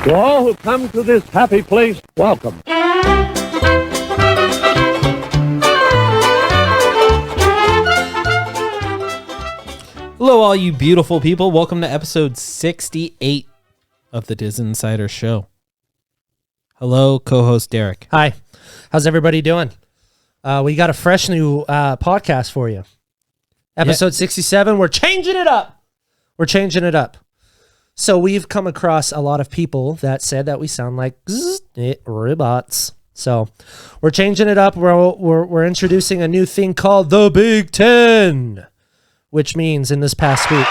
To all who come to this happy place, welcome. Hello, all you beautiful people. Welcome to episode 68 of the DisInsider Show. Hello, co-host Derek. Hi. How's everybody doing? We got a fresh new podcast for you. Episode 67. We're changing it up. So we've come across a lot of people that said that we sound like robots. So we're changing it up. We're introducing a new thing called the Big Ten, which means in this past week.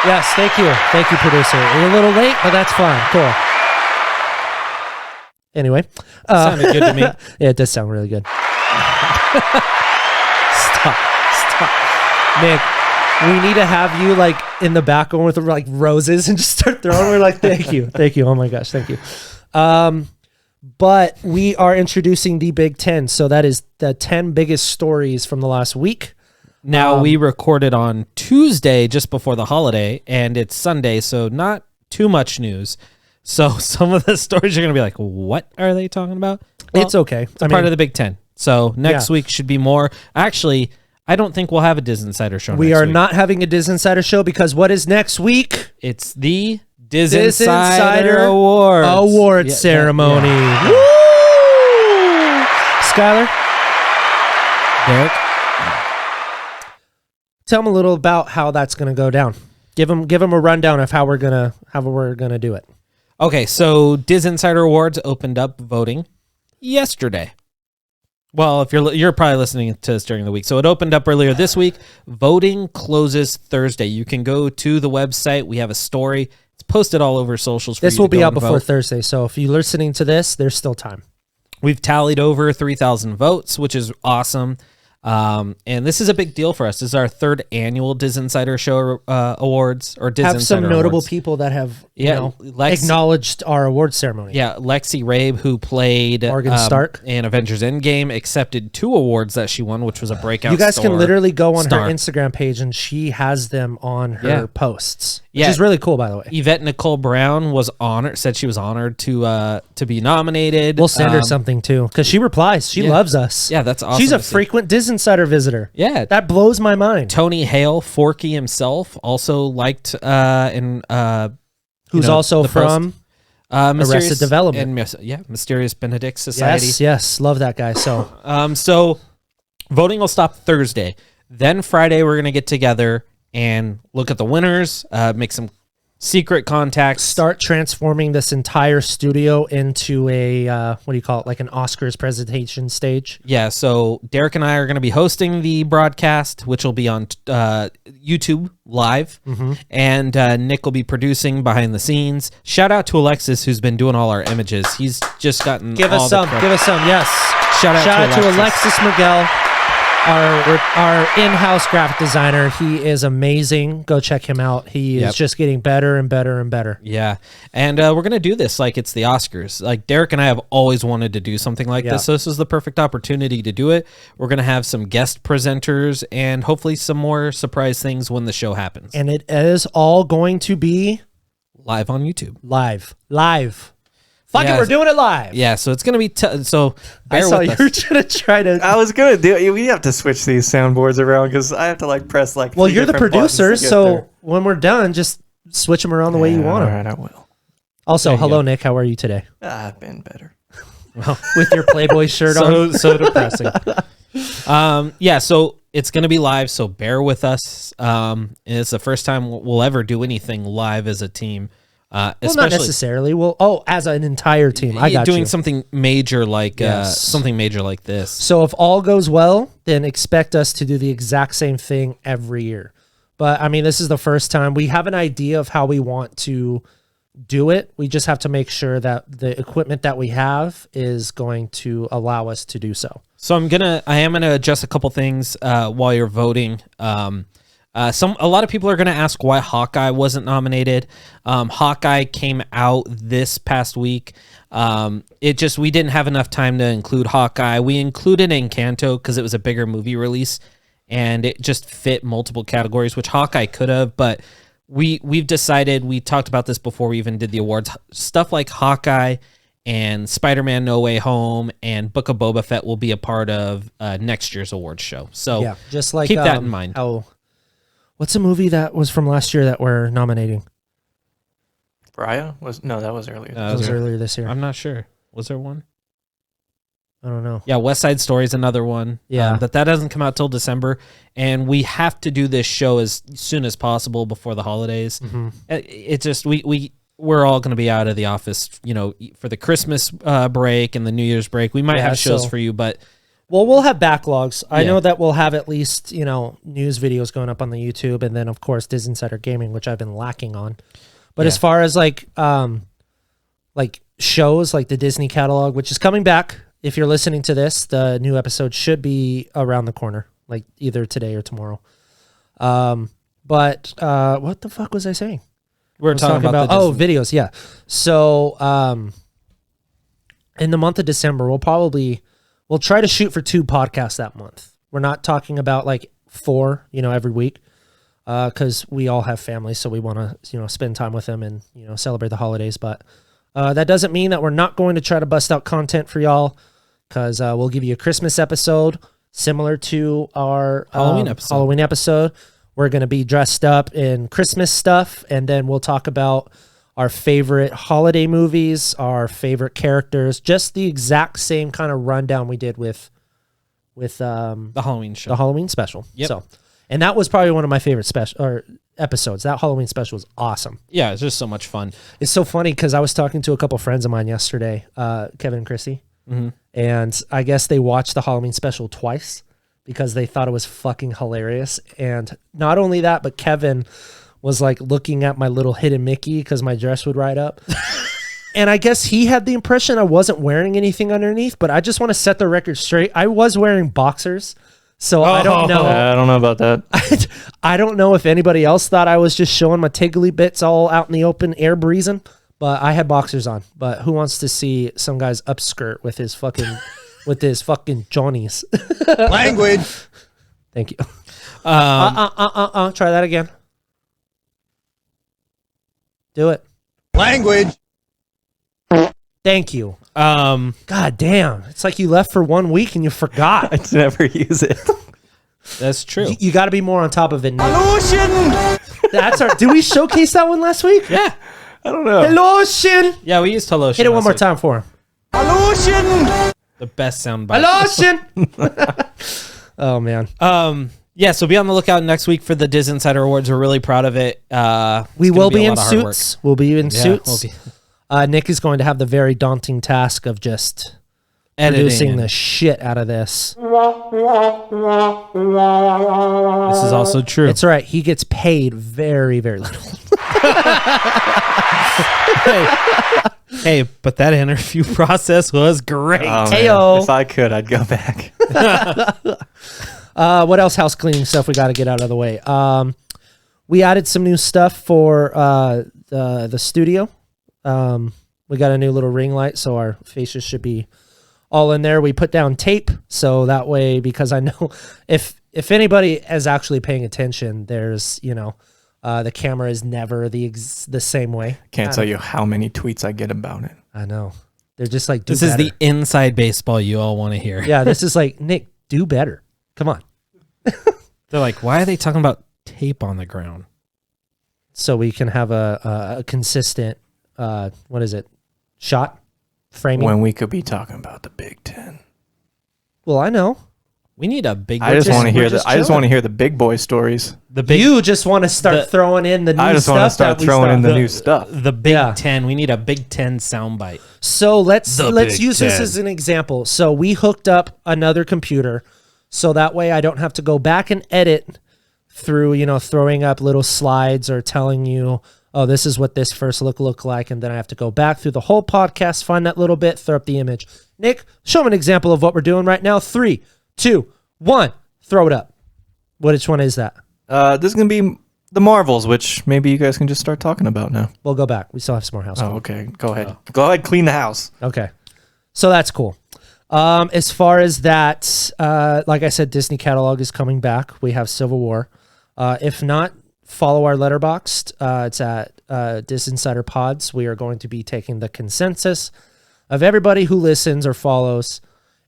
Yes, thank you, producer. We're a little late, but that's fine. Cool. Anyway, Sounded good to me. Yeah, it does sound really good. Stop. Nick, we need to have you like in the background with like roses and just start throwing. We're like, thank you. Oh my gosh, thank you. But we are introducing the Big Ten. So that is the 10 biggest stories from the last week. Now, we recorded on Tuesday just before the holiday, and it's Sunday, so not too much news. So some of the stories you're going to be like, what are they talking about? Well, it's okay. It's part of the Big Ten. So next week should be more. Actually, I don't think we'll have a DisInsider show We next are week. not having a DisInsider show because what is next week? It's the DisInsider Awards. Award ceremony. Yeah. Woo! Skyler? Derek? Tell them a little about how that's going to go down. Give them a rundown of how we're gonna do it. Okay, so DisInsider Awards opened up voting yesterday. Well, if you're probably listening to this during the week, so it opened up earlier this week. Voting closes Thursday. You can go to the website. We have a story. It's posted all over socials. This will be out before Thursday, so if you're listening to this, there's still time. We've tallied over 3,000 votes, which is awesome. And this is a big deal for us. This is our third annual DisInsider Show Awards or DisInsider Have some notable Awards. people that have Lex, acknowledged our award ceremony. Yeah, Lexi Rabe, who played Morgan Stark in Avengers Endgame, accepted 2 awards that she won, which was a breakout. You guys can literally go on star. her Instagram page, and she has them on her posts, which Yeah. is really cool, by the way. Yvette Nicole Brown was honored. Said she was honored to be nominated. We'll send her something too, because she replies. She loves us. Yeah, that's awesome. She's a to see. frequent DisInsider visitor. Yeah, That blows my mind. Tony Hale, Forky himself, also liked Who's also from Mysterious Arrested Development. And Mysterious Benedict Society. Yes, love that guy. So So voting will stop Thursday. Then Friday we're gonna get together and look at the winners, make some secret contacts. start transforming this entire studio into a what do you call it? Like an Oscars presentation stage. Yeah, so Derek and I are going to be hosting the broadcast, which will be on YouTube live, and Nick will be producing behind the scenes. Shout out to Alexis, who's been doing all our images. He's just gotten Give us some. Yes. Shout out to Alexis Miguel, our in-house graphic designer. He is amazing. Go check him out. He is just getting better and better and better. Yeah, and we're going to do this like it's the Oscars. Like Derek and I have always wanted to do something like this, so this is the perfect opportunity to do it. We're going to have some guest presenters and hopefully some more surprise things when the show happens. And it is all going to be Live on YouTube. live. Fuck it, we're doing it live. Yeah, so it's going to be... so I bear saw with you us. were trying to try to... I was gonna do it. We have to switch these soundboards around because I have to like press like. Well, 3 you're the different buttons producer, to get so there. when we're done, just switch them around the way you want them. All right, I will. Also, hello, Nick. How are you today? I've been better. With your Playboy shirt on? So depressing. Yeah, so it's going to be live, so bear with us. It's the first time we'll ever do anything live as a team. Well, not necessarily. Well, as an entire team. I got doing you. something major like Yes. something major like this. So if all goes well, then expect us to do the exact same thing every year. But I mean, this is the first time. We have an idea of how we want to do it. We just have to make sure that the equipment that we have is going to allow us to do so. So I am gonna adjust a couple things while you're voting. A lot of people are going to ask why Hawkeye wasn't nominated. Hawkeye came out this past week. We didn't have enough time to include Hawkeye. We included Encanto because it was a bigger movie release, and it just fit multiple categories, which Hawkeye could have, but we've decided, we talked about this before we even did the awards, stuff like Hawkeye and Spider-Man No Way Home and Book of Boba Fett will be a part of next year's awards show. So Yeah, just like keep that in mind. What's a movie that was from last year that we're nominating? Raya that was earlier. That was earlier this year. I'm not sure. Was there one? I don't know. Yeah, West Side Story is another one. Yeah. That doesn't come out till December, and we have to do this show as soon as possible before the holidays. Mm-hmm. It just we're all going to be out of the office, for the Christmas break and the New Year's break. We might have shows for you, but well, we'll have backlogs. I Yeah. know that we'll have at least news videos going up on the YouTube, and then of course DisInsider Gaming, which I've been lacking on. But as far as like shows like the Disney catalog, which is coming back. If you're listening to this, the new episode should be around the corner, like either today or tomorrow. But what the fuck was I saying? we're talking about the Disney. Videos, yeah. So in the month of December, we'll try to shoot for 2 podcasts that month. We're not talking about like 4, every week, because we all have families, so we want to spend time with them and celebrate the holidays. But that doesn't mean that we're not going to try to bust out content for y'all, because we'll give you a Christmas episode similar to our Halloween episode. We're going to be dressed up in Christmas stuff, and then we'll talk about our favorite holiday movies, our favorite characters, just the exact same kind of rundown we did with the Halloween show, the Halloween special. Yep. So, and that was probably one of my favorite episodes. That Halloween special was awesome. Yeah, it's just so much fun. It's so funny because I was talking to a couple friends of mine yesterday, Kevin and Chrissy, and I guess they watched the Halloween special twice because they thought it was fucking hilarious. And not only that, but Kevin was like looking at my little hidden Mickey because my dress would ride up. And I guess he had the impression I wasn't wearing anything underneath, but I just want to set the record straight. I was wearing boxers. So I don't know. I don't know about that. I don't know if anybody else thought I was just showing my tiggly bits all out in the open air breezing, but I had boxers on. But who wants to see some guy's upskirt with his fucking Johnnies? Language. Thank you. Try that again. Do it. Language. Thank you. God damn. It's like you left for 1 week and you forgot. I never use it. That's true. You got to be more on top of it, Nick. Lotion. Did we showcase that one last week? Yeah. I don't know. Lotion. Yeah, we used Hello. Hit it one more time for him. Lotion. The best sound bite. Lotion. Oh man. Yeah, so be on the lookout next week for the DisInsider Awards. We're really proud of it. We will be in suits. We'll be in suits. We'll be Nick is going to have the very daunting task of just producing the shit out of this. This is also true. It's all right. He gets paid very, very little. Hey, but that interview process was great. Oh, Heyo. if I could, I'd go back. What else house cleaning stuff we got to get out of the way? We added some new stuff for the studio. We got a new little ring light, so our faces should be all in there. We put down tape, so that way, because I know if anybody is actually paying attention, there's the camera is never the same way. Can't tell you how many tweets I get about it. I know. They're just like, this is the inside baseball you all want to hear. Yeah, this is like, Nick, do better. Come on. They're like, why are they talking about tape on the ground? So we can have a consistent, what is it, shot framing. When we could be talking about the Big Ten. Well, I know. We need a big. I just want to hear just I just chilling. want to hear the big boy stories. You just want to start throwing in the new stuff. I just want to start throwing in the new stuff. The Big Ten. We need a Big Ten soundbite. So let's Big use this Ten. as an example. So we hooked up another computer, so that way I don't have to go back and edit through, throwing up little slides or telling you, oh, this is what this first look like, and then I have to go back through the whole podcast, find that little bit, throw up the image. Nick, show them an example of what we're doing right now. 3, 2, 1, throw it up. Which one is that? This is gonna be the Marvels, which maybe you guys can just start talking about now. We'll go back. We still have some more house. Oh, okay. Go ahead. Go ahead. Clean the house. Okay. So that's cool. As far as that, like I said, Disney catalog is coming back. We have Civil War. If not follow our Letterboxd. It's at DisInsider Pods. We are going to be taking the consensus of everybody who listens or follows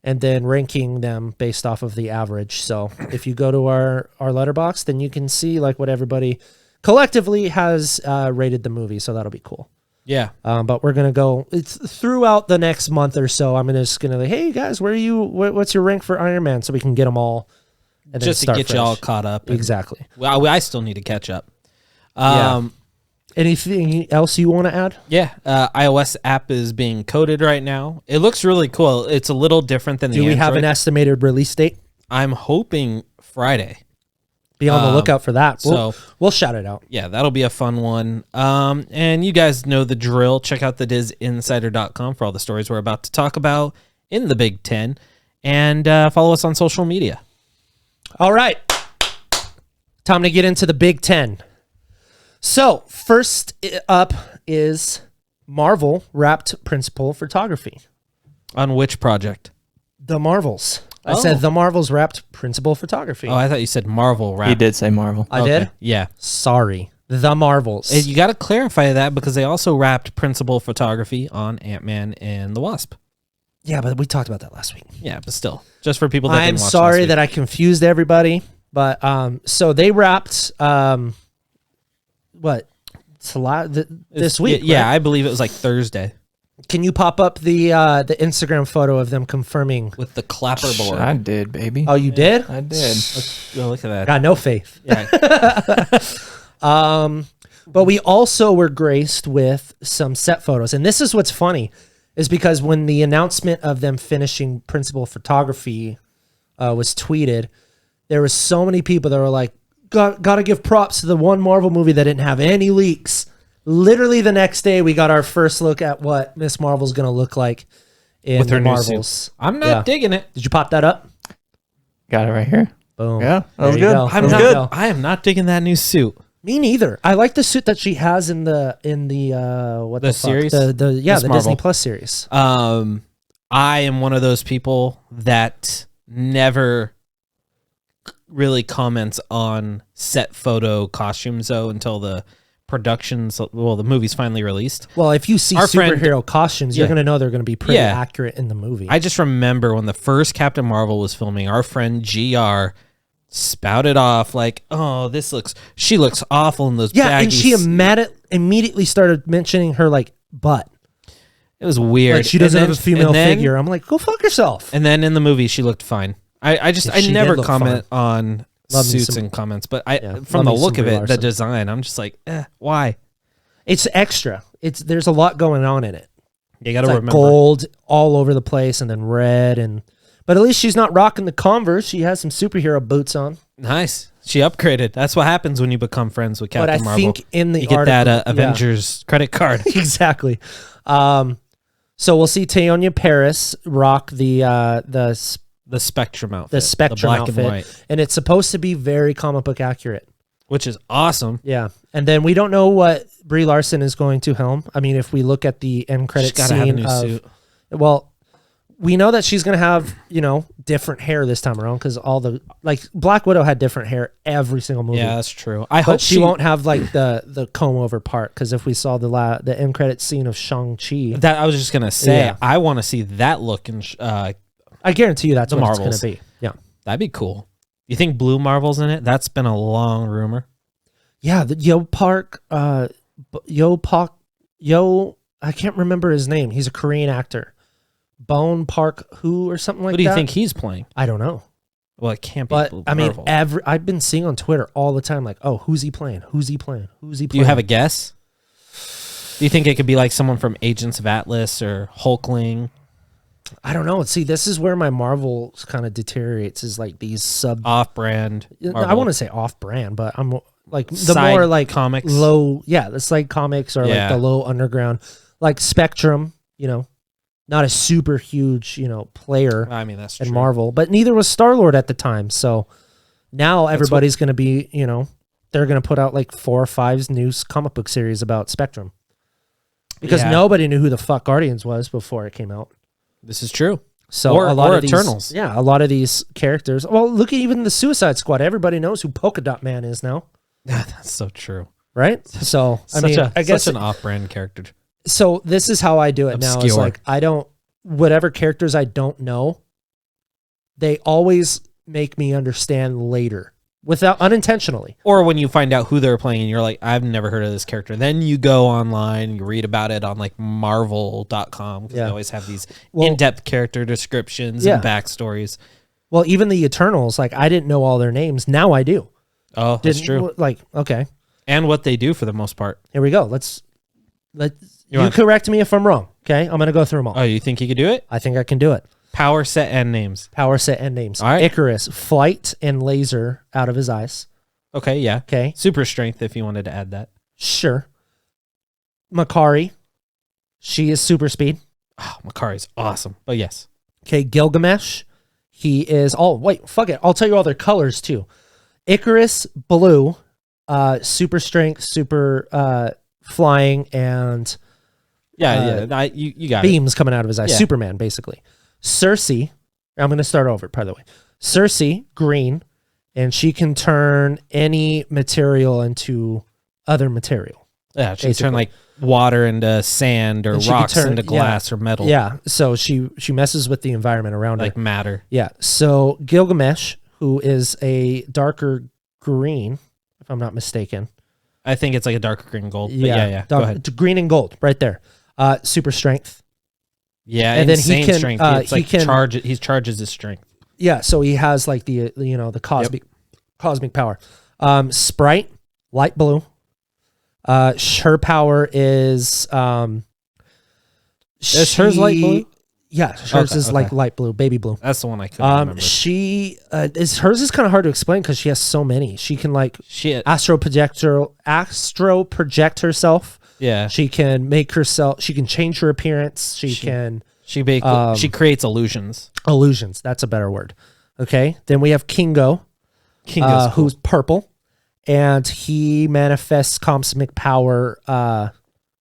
and then ranking them based off of the average. So if you go to our Letterboxd, then you can see like what everybody collectively has rated the movie. So that'll be cool. Yeah. But we're going to go throughout the next month or so. I'm just going to like, hey guys, what's your rank for Iron Man? So we can get them all. And Just to get you all caught up. Exactly. Well, I still need to catch up. Anything else you want to add? Yeah. iOS app is being coded right now. It looks really cool. It's a little different than the Do we have Android. an estimated release date? I'm hoping Friday. Be on the lookout for that. We'll shout it out. Yeah, that'll be a fun one. And you guys know the drill. Check out the DisInsider.com for all the stories we're about to talk about in the Big Ten. And follow us on social media. All right. Time to get into the Big Ten. So, first up is Marvel wrapped principal photography. On which project? The Marvels. I Oh. said the Marvels wrapped principal photography. Oh, I thought you said Marvel wrap. He did say Marvel. I did? Yeah. Sorry. The Marvels. And you got to clarify that because they also wrapped principal photography on Ant-Man and the Wasp. Yeah, but we talked about that last week. Yeah, but still, just for people that I'm didn't watch sorry last week. that I confused everybody, but so they wrapped what? This week. Yeah, right? I believe it was like Thursday Can you pop up the Instagram photo of them confirming? with the clapper board. I did, baby. Oh, you did? I did. Oh, look at that. Got no faith. Yeah. But we also were graced with some set photos. And this is what's funny, is because when the announcement of them finishing principal photography was tweeted, there was so many people that were like, got to give props to the one Marvel movie that didn't have any leaks. Literally the next day, we got our first look at what Miss Marvel's going to look like in With her the new Marvels. suit. I'm not digging it. Did you pop that up? Got it right here. Boom. Yeah, that was There you good. go. I'm There not. you go. I am not digging that new suit. Me neither. I like the suit that she has in the what The the fuck? series? the Miss Disney Marvel. Plus series. I am one of those people that never really comments on set photo costumes though until the the movie's finally released. Well, if you see Our friend- superhero costumes, you're Yeah. going to know they're going to be pretty Yeah. accurate in the movie. I just remember when the first Captain Marvel was filming, our friend GR spouted off like, "Oh, she looks awful in those yeah, baggy and she immediately started mentioning her like butt. It was weird. Like she doesn't And have a then- female and then- figure. I'm like, go fuck yourself. And then in the movie, she looked fine. I She never did look comment on Love me suits some- and comments, but Yeah, from love the me look some of Brie it, the Larson. design, I'm just like, why? It's extra. There's a lot going on in it. You got to It's like remember. gold all over the place, and then red, but at least she's not rocking the Converse. She has some superhero boots on. Nice. She upgraded. That's what happens when you become friends with Captain But I Marvel. think in the you get article, that Avengers credit card. exactly. So we'll see Teyonah Paris rock the Spectrum outfit. the Spectrum black outfit, and white, and it's supposed to be very comic book accurate. which is awesome. Yeah, and then we don't know what Brie Larson is going to helm. I mean, if we look at the end She's credit got to have a scene new suit. well, we know that she's going to have different hair this time around because all the Black Widow had different hair every single movie. Yeah, that's true. I hope But she won't have like the comb over part because if we saw the end credit scene of Shang-Chi, That I was just gonna say. Yeah. I want to see that look, and I guarantee you that's The what Marvels. it's going to be. Yeah. that'd be cool. You think Blue Marvel's in it? That's been a long rumor. Yeah, the I can't remember his name. He's a Korean actor. Bone Park Who or something like that. What do you think he's playing? I don't know. Well, it can't be. But Blue I mean, Marvel. I've been seeing on Twitter all the time, like, oh, who's he playing? Who's he playing? Who's he playing? Do you have a guess? Do you think it could be like someone from Agents of Atlas or Hulkling? I don't know. See, this is where my Marvel kind of deteriorates. Is like these Off-brand. I want to say off-brand, but I'm like the Side more like comics. low. Yeah, it's like comics or like Yeah. the low underground, like Spectrum. Not a super huge player. I mean, that's And true. Marvel, but neither was Star-Lord at the time. So now everybody's going to be, they're going to put out like 4 or 5 new comic book series about Spectrum because Yeah. nobody knew who the fuck Guardians was before it came out. This is true. So Or- a lot or of these, Eternals. yeah, a lot of these characters. Well, look at even the Suicide Squad. Everybody knows who Polka Dot Man is now. That's so true. right? So I mean, I guess such an off-brand character. so. This is how I do it now. Is Obscure. like I don't whatever characters I don't know. They always make me understand later, without unintentionally. Or when you find out who they're playing and you're like, I've never heard of this character. Then you go online, you read about it on like marvel.com because Yeah. they always have these Well- in-depth character descriptions Yeah. and backstories. Well, even the Eternals, like I didn't know all their names. Now I do. Oh, that's Didn't- true. Like okay, And what they do for the most part. here we go. Let's you want- correct me if I'm wrong. Okay, I'm gonna go through them all. Oh, you think you could do it? I think I can do it. Power set and names. Power set and names. All right. Icarus, flight and laser out of his eyes. Okay, yeah. Okay, Super strength if you wanted to add that. sure. Makari, she is super speed. Oh, Makari's awesome. But yes. Okay, Gilgamesh, he is. Oh wait, fuck it. I'll tell you all their colors too. Icarus, blue, super strength, super flying, and Yeah, you got it. beams coming out of his eyes. Yeah. Superman, basically. Cersei, I'm going to start over, by the way. Cersei, green, and she can turn any material into other material. Yeah, she can basically. turn like water into sand or And she can rocks turn- into glass or metal. Yeah, so she messes with the environment around Like her. matter. Yeah, so Gilgamesh, who is a darker green, if I'm not mistaken. I think it's like a darker green gold. But yeah. Go ahead. Green and gold, right there. Super strength. Yeah, And then he insane can, strength. It's he like can- he charges his strength. Yeah, so he has like the cosmic power. Sprite, light blue. Her power is Is hers light blue? Yeah, hers Okay, is okay. like light blue, baby blue. That's the one I couldn't remember. She hers is kind of hard to explain because she has so many. She can like Shit. astro project herself. Yeah. She can make herself. She can change her appearance. She can She creates illusions. illusions. That's a better word. Okay. Then we have Kingo, Kingo's cool. who's purple, and he manifests cosmic power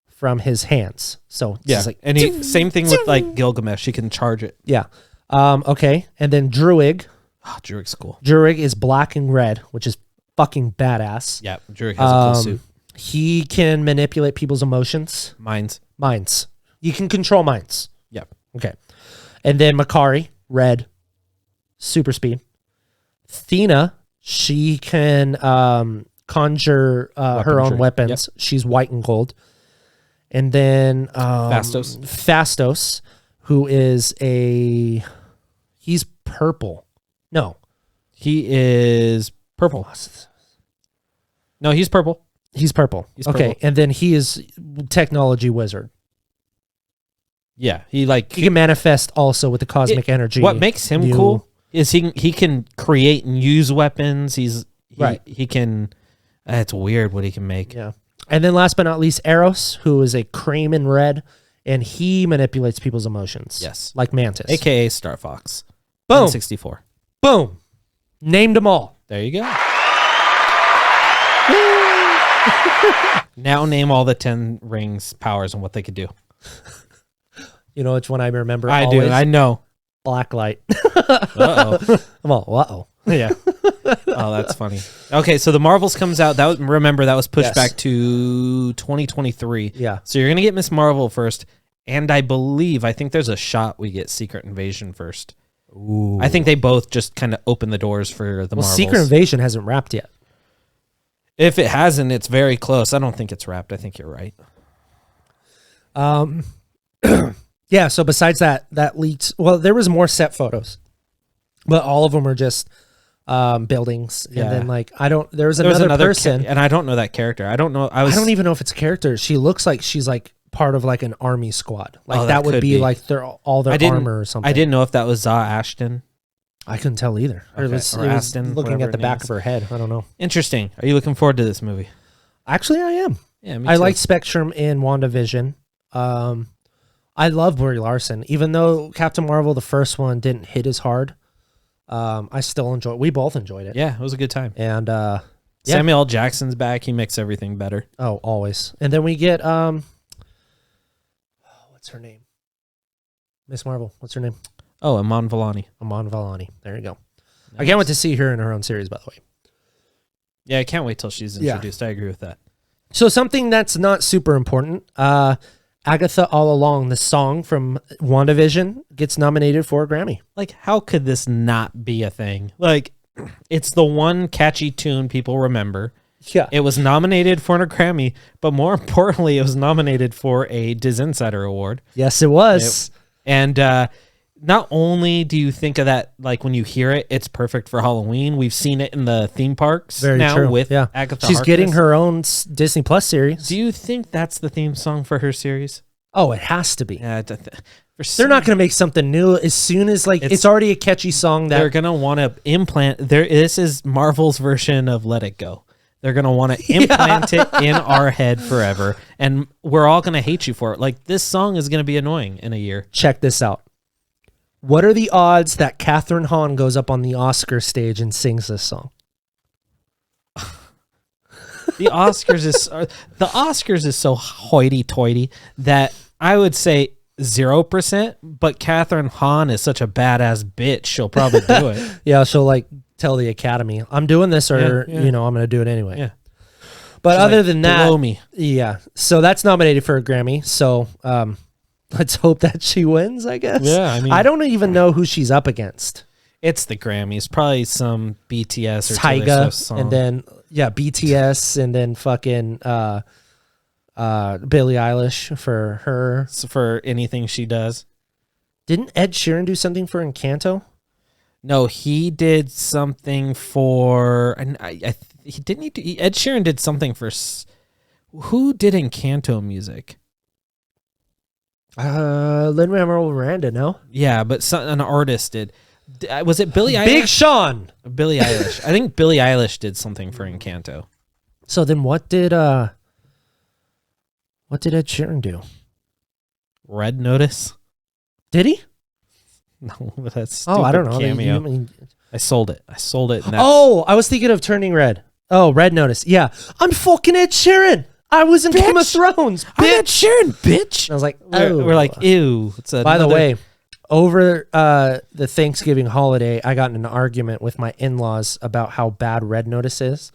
from his hands. So it's Yeah. just like And he, same thing with like Gilgamesh. He can charge it. yeah. Okay. And then Druid. Oh, Druid's cool. Druid is black and red, which is fucking badass. Yeah, Druid has a cool suit. He can manipulate people's emotions, Minds. minds. You can control minds. Yep. Okay. And then Makari, red, super speed. Thena, she can conjure her own Weaponry. weapons. She's white and gold. And then Fastos. Fastos, who is he's purple. No. He is purple. No, he's purple. He's purple. He's okay. purple. And then he is technology wizard. Yeah, he He can manifest also with the cosmic energy. What makes him You- cool is he can create and use weapons. Right. He can. It's weird what he can make. Yeah. And then last but not least, Eros, who is a cream and red, and he manipulates people's emotions. Yes. Like Mantis. AKA Star Fox. Boom. 64. Boom. Named them all. There you go. Now name all the 10 rings powers and what they could do. You know which one I remember? I always? do. I know. Blacklight. Uh-oh. I'm all, uh-oh. Yeah. Oh, that's funny. Okay, so the Marvels comes out. That was, remember, that was pushed Yes. back to 2023. Yeah. So you're going to get Miss Marvel first. And I think there's a shot we get Secret Invasion first. Ooh. I think they both just kind of open the doors for the Well, Marvels. Secret Invasion hasn't wrapped yet. If it hasn't, it's very close. I don't think it's wrapped. I think you're right. Yeah, so besides that leaked, well, there was more set photos, but all of them are just buildings. Yeah. And then like, there was another person. and I don't know that character. I don't know. I don't even know if it's a character. She looks like she's like part of like an army squad. Like Oh, that that would could be be. like all their I didn't- armor or something. I didn't know if that was Zah Ashton. I couldn't tell either. It Okay. was, Or it was Aston, looking whatever at the her back name of her head. I don't know. Interesting. Are you looking forward to this movie? Actually, I am. Yeah, me I too. like Spectrum in WandaVision. I love Brie Larson. Even though Captain Marvel, the first one, didn't hit as hard, I still enjoy it. We both enjoyed it. Yeah, it was a good time. And yeah. Samuel L. Jackson's back. He makes everything better. Oh, always. And then we get what's her name? Miss Marvel. What's her name? Oh, Iman Vellani. Amon Vellani. There you go. I can't wait to see her in her own series, by the way. Yeah, I can't wait till she's introduced. I agree with that. So something that's not super important. Agatha All Along, the song from WandaVision, gets nominated for a Grammy. Like, how could this not be a thing? Like, it's the one catchy tune people remember. Yeah. It was nominated for a Grammy, but more importantly, it was nominated for a DisInsider Award. Yes, it was. And not only do you think of that, like when you hear it, it's perfect for Halloween. We've seen it in the theme parks with Agatha She's Harkness. getting her own Disney Plus series. Do you think that's the theme song for her series? Oh, it has to be. Yeah, They're not going to make something new as soon as it's already a catchy song that they're going to want to implant. This is Marvel's version of Let It Go. They're going to want to implant it in our head forever, and we're all going to hate you for it. Like, this song is going to be annoying in a year. Check this out. What are the odds that Catherine Hahn goes up on the Oscar stage and sings this song? The Oscars is so hoity-toity that I would say 0%, but Catherine Hahn is such a badass bitch, she'll probably do it. Yeah, she'll tell the Academy, I'm doing this, or I'm going to do it anyway. Yeah. But She's other than that, below me. Yeah. So that's nominated for a Grammy. So let's hope that she wins, I guess. Yeah, I mean, I don't even know who she's up against. It's the Grammys, probably some BTS or Taylor Swift song. And then BTS, and then fucking Billie Eilish for her. So for anything she does. Didn't Ed Sheeran do something for Encanto? No, he did something for, and Ed Sheeran did something for. Who did Encanto music? Lin-Manuel Miranda, no? Yeah, but an artist did. Was it Billie Eilish? Big Sean. Billie Eilish. I think Billie Eilish did something for Encanto. So then what did Ed Sheeran do? Red Notice? Did he? No, but that's I don't know. Cameo. I sold it. And I was thinking of Turning Red. Oh, Red Notice. Yeah. I'm fucking Ed Sheeran. I was in Game of Thrones. I'm Ed Sheeran, bitch. I was like, we're like, ew. By the way, over the Thanksgiving holiday, I got in an argument with my in-laws about how bad Red Notice is.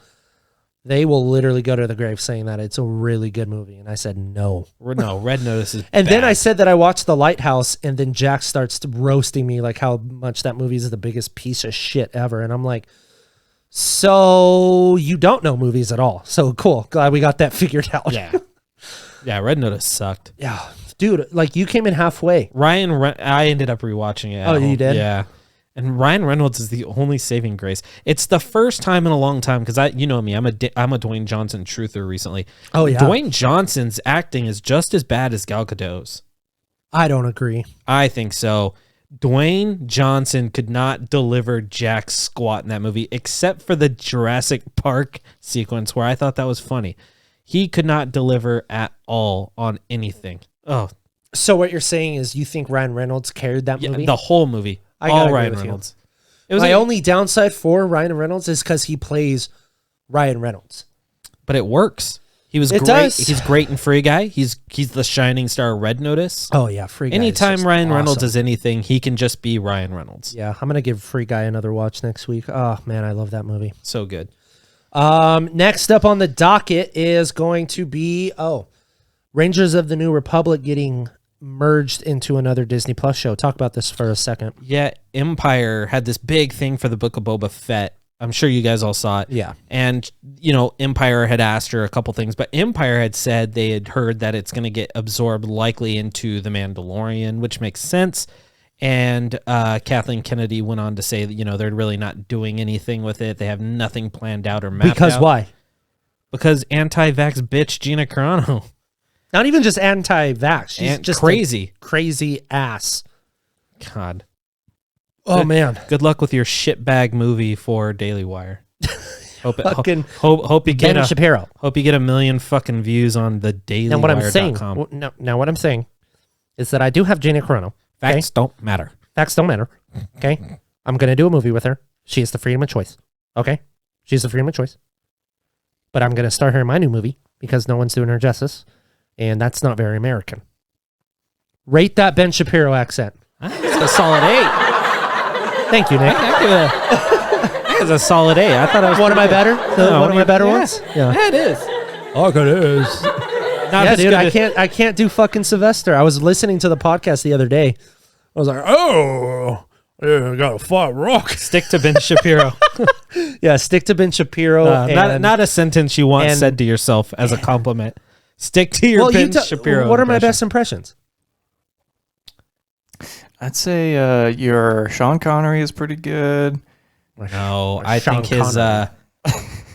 They will literally go to the grave saying that it's a really good movie. And I said, no. No, Red Notice is And bad. then I said that I watched The Lighthouse, and then Jack starts roasting me like how much that movie is the biggest piece of shit ever. And I'm like, so you don't know movies at all. So cool. Glad we got that figured out. Yeah. Yeah, Red Notice sucked. Yeah. Dude, you came in halfway. I ended up rewatching it. Oh, you did? Yeah. And Ryan Reynolds is the only saving grace. It's the first time in a long time, because you know me, I'm a Dwayne Johnson truther recently. Oh, yeah. Dwayne Johnson's acting is just as bad as Gal Gadot's. I don't agree. I think so. Dwayne Johnson could not deliver jack squat in that movie, except for the Jurassic Park sequence where I thought that was funny. He could not deliver at all on anything. Oh, so what you're saying is you think Ryan Reynolds carried that movie? The whole movie. All Ryan Reynolds. It was my only downside for Ryan Reynolds is because he plays Ryan Reynolds. But it works. He was great. Does. He's great in Free Guy. He's the shining star of Red Notice. Oh yeah, Free Guy. Anytime Ryan Reynolds is anything, he can just be Ryan Reynolds. Yeah, I'm gonna give Free Guy another watch next week. Oh man, I love that movie. So good. Next up on the docket is going to be Rangers of the New Republic getting merged into another Disney Plus show. Talk about this for a second. Yeah, Empire had this big thing for the Book of Boba Fett. I'm sure you guys all saw it. Yeah. And, Empire had asked her a couple things, but Empire had said they had heard that it's going to get absorbed likely into The Mandalorian, which makes sense. And Kathleen Kennedy went on to say that, they're really not doing anything with it. They have nothing planned out or mapped out. Because why? Because anti-vax bitch Gina Carano. Not even just anti-vax. She's just crazy. Crazy ass. God. Oh, man. Good luck with your shitbag movie for Daily Wire. Hope you get Ben Shapiro. Hope you get 1 million fucking views on the dailywire.com. Now what I'm saying is that I do have Gina Carano. Facts don't matter. Facts don't matter. Okay? I'm going to do a movie with her. She has the freedom of choice. Okay? She's the freedom of choice. But I'm going to star her in my new movie because no one's doing her justice. And that's not very American. Rate that Ben Shapiro accent. It's a solid 8. Thank you, Nick. I is a solid A. I thought I was One of my better? One of my better yeah. ones? Yeah. Yeah, it is. Oh, it is. Not Yeah, as dude, good I can't do fucking Sylvester. I was listening to the podcast the other day. I was like, oh, yeah, I got a flat rock. Stick to Ben Shapiro. Yeah, stick to Ben Shapiro. Not a sentence you once and- said to yourself as a compliment. Stick to your Ben Shapiro. What are my impression. best impressions? I'd say your Sean Connery is pretty good. No, I Sean think his.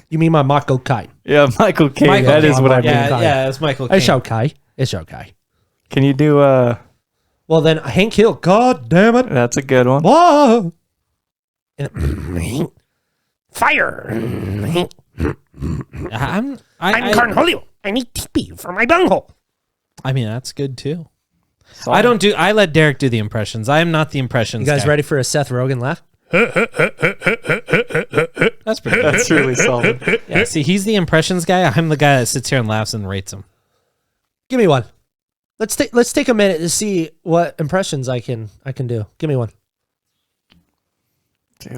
You mean my Michael Kai? Yeah, Michael Caine. Michael That is Caine. what I mean. Yeah, it's Michael Caine. It's okay. It's okay. Can you do Well, then Hank Hill. God damn it. That's a good one. Whoa. Fire. I'm Cornholio. I need TP for my bunghole. I mean, that's good too. Solid. I let Derek do the impressions. I am not the impressions You guys guy. ready for a Seth Rogen laugh? That's pretty good. That's really solid. Yeah, see, he's the impressions guy. I'm the guy that sits here and laughs and rates them. Give me one. Let's take a minute to see what impressions I can do. Give me one. Do,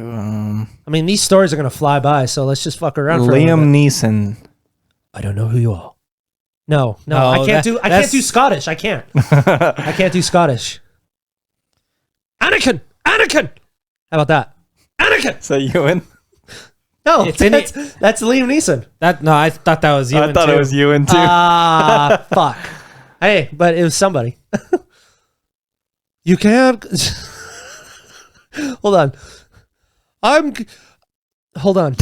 I mean, these stories are gonna fly by, so let's just fuck around for a little Liam bit. Neeson. I don't know who you are. No, No, I can't that- I can't do Scottish. I can't. I can't do Scottish. Anakin. How about that? Anakin. Is that Ewan? No, It's that's Liam Neeson. I thought that was you. I thought it was Ewan too. Ah, fuck. Hey, but it was somebody. You can't. Hold on. Hold on.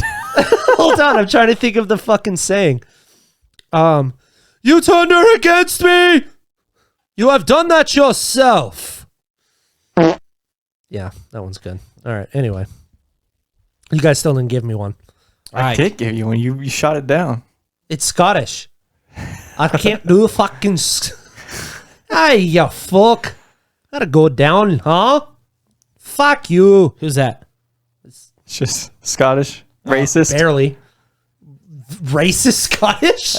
Hold on. I'm trying to think of the fucking saying. You turned her against me. You have done that yourself. Yeah, that one's good. All right. Anyway, you guys still didn't give me one. I did give you one. You shot it down. It's Scottish. I can't do fucking. Hey, you fuck. Gotta go down, huh? Fuck you. Who's that? It's just Scottish. Racist. Barely. Racist Scottish?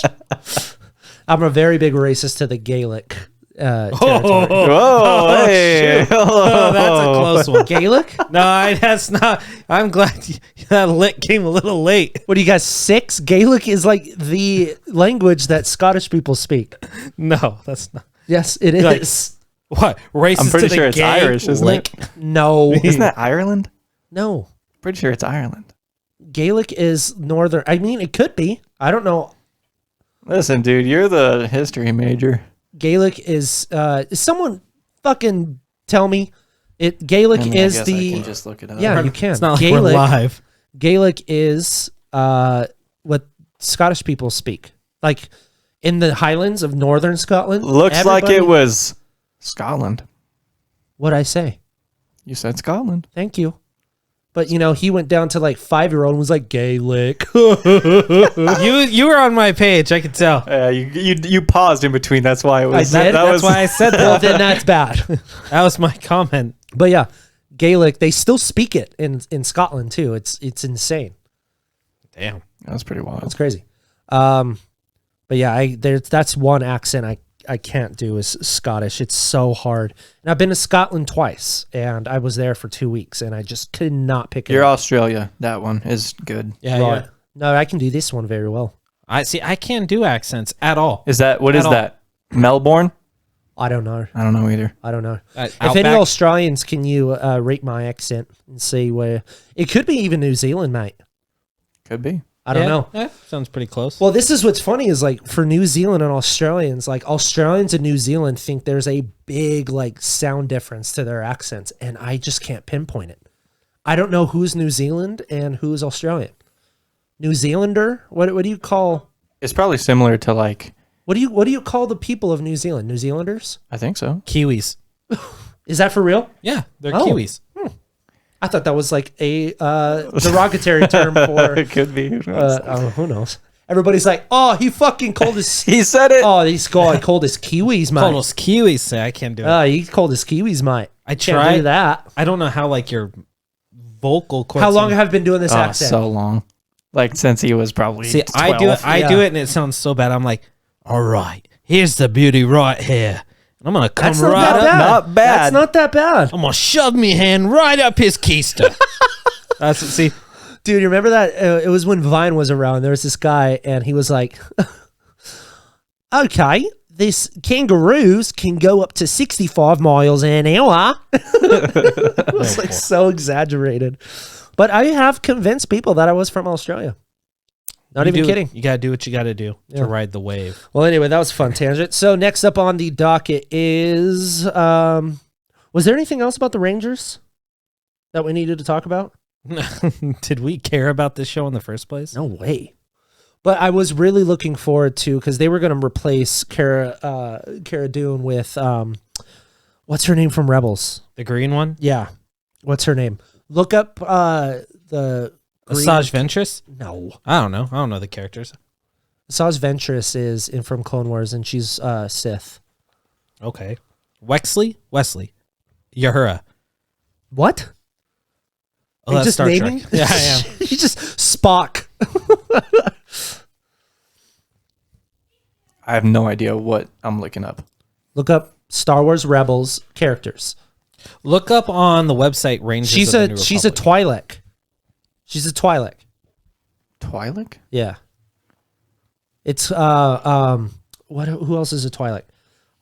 I'm a very big racist to the Gaelic territory. Whoa, hey. Oh, that's a close one. Gaelic? No, that's not. I'm glad that lit came a little late. What do you guys, 6? Gaelic is like the language that Scottish people speak. No, that's not. Yes, it is. Like, what? Racist I'm pretty to sure the it's gay Irish, isn't lick? it? No. Isn't that Ireland? No. Pretty sure it's Ireland. Gaelic is northern. I mean, it could be. I don't know. Listen, dude, you're the history major. Gaelic is someone fucking tell me it. Gaelic I mean, I is guess the I can just look it up. yeah, you can. It's not like Gaelic. we're live. Gaelic is what Scottish people speak. Like in the Highlands of northern Scotland. Looks like it everybody- was Scotland. What'd I say? You said Scotland. Thank you. But you know, he went down to like 5-year-old and was like Gaelic. You were on my page. I could tell. You paused in between. That's why it was. I did? That That's was why I said Well, that. then that's bad. That was my comment. But yeah, Gaelic, they still speak it in Scotland too. It's insane. Damn. That was pretty wild. It's crazy. But yeah, that's one accent I can't do is Scottish. It's so hard. And I've been to Scotland twice, and I was there for 2 weeks, and I just could not pick it You're up. Australia. That one is good. Yeah, Right. yeah. No, I can do this one very well. I see. I can't do accents at all. Is that what At is all. that? Melbourne? I don't know. I don't know either. I don't know. If Outback? any Australians, can you rate my accent and see where it could be even New Zealand, mate? Could be. I don't know. Yeah, sounds pretty close. Well, this is what's funny is like for New Zealand and Australians, like Australians and New Zealand think there's a big like sound difference to their accents, and I just can't pinpoint it. I don't know who's New Zealand and who's Australian. New Zealander? What do you call? It's probably similar to like. What do you call the people of New Zealand? New Zealanders? I think so. Kiwis. Is that for real? Yeah, they're Oh. Kiwis. I thought that was like a derogatory term for. It could be. Who knows? Who knows? Everybody's like, oh, he fucking called his. He said it. Oh, this guy called his Kiwis, mate. Call those Kiwis. Say I can't do it. He called his Kiwis, mate. I Can't tried do that. I don't know how like your vocal cords. How long have I been doing this Oh, accent? so long. Like since he was probably. See, 12. I do it. I Yeah. do it, and it sounds so bad. I'm like, all right, here's the beauty right here. And I'm gonna come That's not right that up. bad. Not bad. That's not that bad. I'm gonna shove me hand right up his keister. That's see. Dude, you remember that? It was when Vine was around. There was this guy, and he was like, okay, these kangaroos can go up to 65 miles an hour. It was like so exaggerated. But I have convinced people that I was from Australia. Not even kidding. You got to do what you got to do to ride the wave. Well, anyway, that was a fun tangent. So next up on the docket is, was there anything else about the Rangers that we needed to talk about? Did we care about this show in the first place? No way. But I was really looking forward to, because they were going to replace Cara Dune with, what's her name from Rebels? The green one? Yeah. What's her name? Look up the... Asajj Ventress? No. I don't know. I don't know the characters. Asajj Ventress is in from Clone Wars, and she's Sith. Okay. Wesley? Uhura. What? Oh, You're that's just Star naming? Trek. Yeah, I am. You just Spock. I have no idea what I'm looking up. Look up Star Wars Rebels characters. Look up on the website Rangers She's of the New a Republic. Twi'lek. She's a Twi'lek. Twi'lek? Yeah. It's what? Who else is a Twi'lek?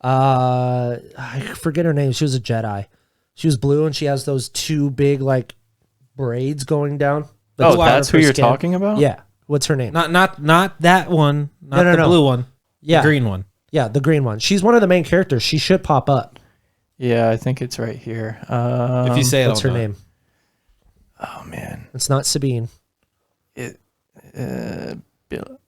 I forget her name. She was a Jedi. She was blue, and she has those two big like braids going down. Oh, that's who you're talking about? Yeah. What's her name? Not that one. Not the blue one. Yeah. The green one. Yeah, the green one. She's one of the main characters. She should pop up. Yeah, I think it's right here. If you say it, What's her name? Oh man, It's not Sabine.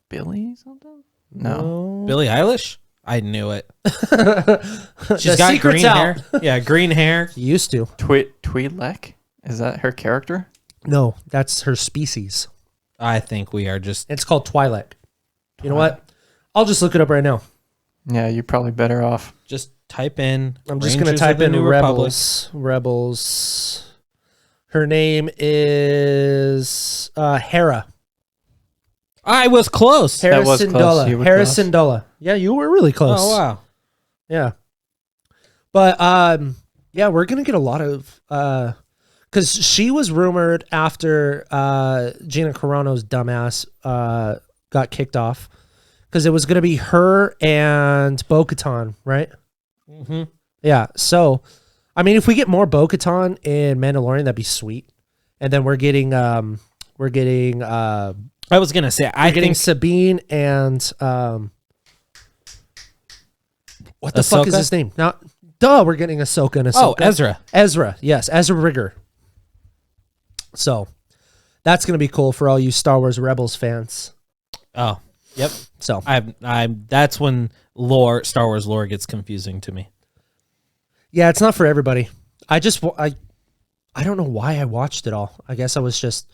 Billy something? No. Billie Eilish? I knew it. She's The got secret's green out. hair. Yeah, green hair. She used to. Twi'lek? Is that her character? No, that's her species. I think we are just... It's called Twi'lek. You know what? I'll just look it up right now. Yeah, you're probably better off. Just type in... I'm just going to Rangers type of the in New Republic. Rebels. Her name is Hera. I was close. That was Harrison close. Dolla. You were Harrison Dolla. Yeah, you were really close. Oh, wow. Yeah. But yeah, we're gonna get a lot of because she was rumored after Gina Carano's dumbass got kicked off, because it was gonna be her and Bo-Katan, right? Mm-hmm. Yeah. So, I mean, if we get more Bo-Katan in Mandalorian, that'd be sweet. And then we're getting I was going to say, I getting think... Sabine and what the fuck is Ahsoka? his name? Not we're getting Ahsoka and Ahsoka. Oh, Ezra. Ezra, yes, Ezra Rigger. So that's gonna be cool for all you Star Wars Rebels fans. Oh, yep. So That's when Star Wars lore gets confusing to me. yeah, it's not for everybody. I don't know why I watched it all. I guess I was just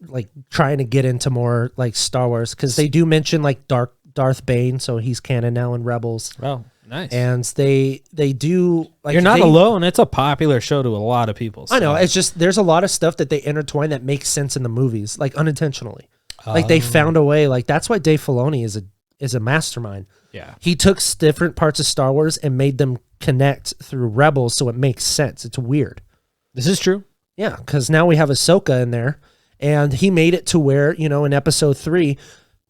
like trying to get into more like Star Wars, because they do mention like Darth Bane, so he's canon now in Rebels. Oh, nice. And they do like You're not alone. It's a popular show to a lot of people. I know. so- It's just there's a lot of stuff that they intertwine that makes sense in the movies, like unintentionally. Like they found a way. Like that's why Dave Filoni is a mastermind. Yeah. He took different parts of Star Wars and made them connect through Rebels, so it makes sense. It's weird. This is true. Yeah, because now we have Ahsoka in there, and he made it to where, you know, in Episode 3,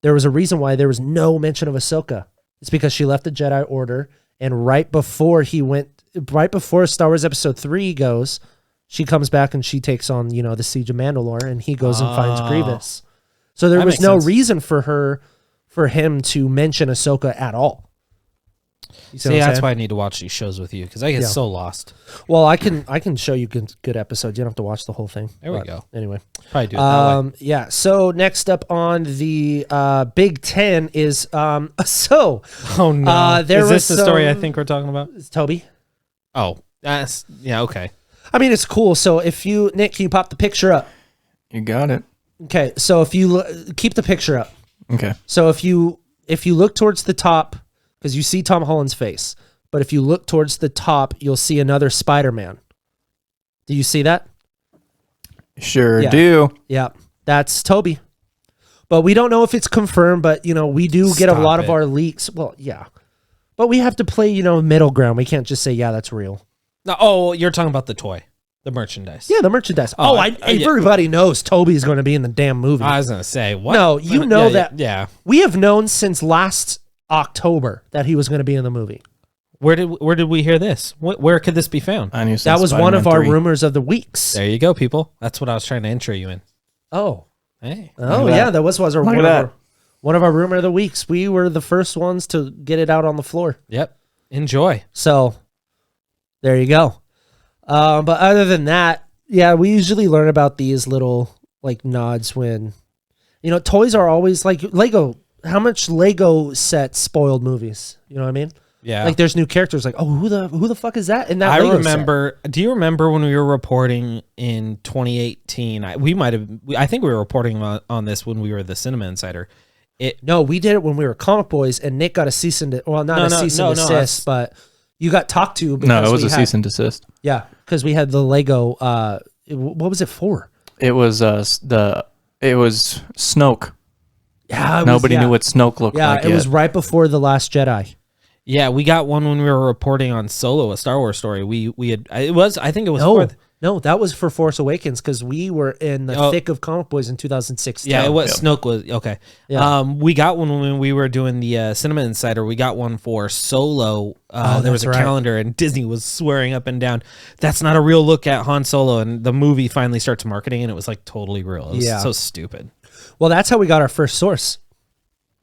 there was a reason why there was no mention of Ahsoka. It's because she left the Jedi Order, and right before Star Wars Episode 3 goes, she comes back and she takes on, you know, the Siege of Mandalore, and he goes and finds Grievous. So there That was makes no sense. reason for him to mention Ahsoka at all. You See, what I'm that's saying? why I need to watch these shows with you, because I get Yeah. so lost. Well, I can show you good episodes. You don't have to watch the whole thing. There we But go. Anyway. Probably do it that way. Yeah. So next up on the Big Ten is Oh, no. there is this was the story I some- think we're talking about? Toby. Oh, yeah, okay. I mean, it's cool. So if Nick, can you pop the picture up? You got it. Okay. So if you keep the picture up. Okay. So if you look towards the top, because you see Tom Holland's face, but if you look towards the top, you'll see another Spider-Man. Do you see that? Sure Yeah. do. Yeah, that's Toby. But we don't know if it's confirmed, but, you know, we do get a Stop lot of it. our leaks. Well, yeah. But we have to play, you know, middle ground. We can't just say, yeah, that's real. No, oh, you're talking about the toy. The merchandise. Yeah, the merchandise. Everybody knows Toby's going to be in the damn movie. I was going to say, what? No, you know that. Yeah. We have known since last October that he was going to be in the movie. Where did we hear this? Where could this be found? I knew That was one of our rumors of the weeks. There you go, people. That's what I was trying to intro you in. Oh. Hey. Oh, yeah, that was one of our rumor of the weeks. We were the first ones to get it out on the floor. Yep. Enjoy. So, there you go. But other than that, yeah, we usually learn about these little like nods when, toys are always like Lego. How much Lego sets spoiled movies? You know what I mean? Yeah. Like there's new characters. Like, oh, who the fuck is that? In that I Lego remember. Set? Do you remember when we were reporting in 2018? I think we were reporting on this when we were the Cinema Insider. No, we did it when we were Comic Boys, and Nick got a cease and desist, but you got talked to. No, it was a cease and desist. Yeah, because we had the Lego. What was it for? It was Snoke. Yeah, nobody knew what Snoke looked like. Yeah, it was right before The Last Jedi. Yeah, we got one when we were reporting on Solo, a Star Wars story. I think it was No, that was for Force Awakens because we were in the thick of Comic Boys in 2016. Yeah, it was Snoke was okay. Yeah. We got one when we were doing the Cinema Insider. We got one for Solo. There was a calendar, and Disney was swearing up and down, "That's not a real look at Han Solo." And the movie finally starts marketing, and it was like totally real. It was so stupid. Well, that's how we got our first source.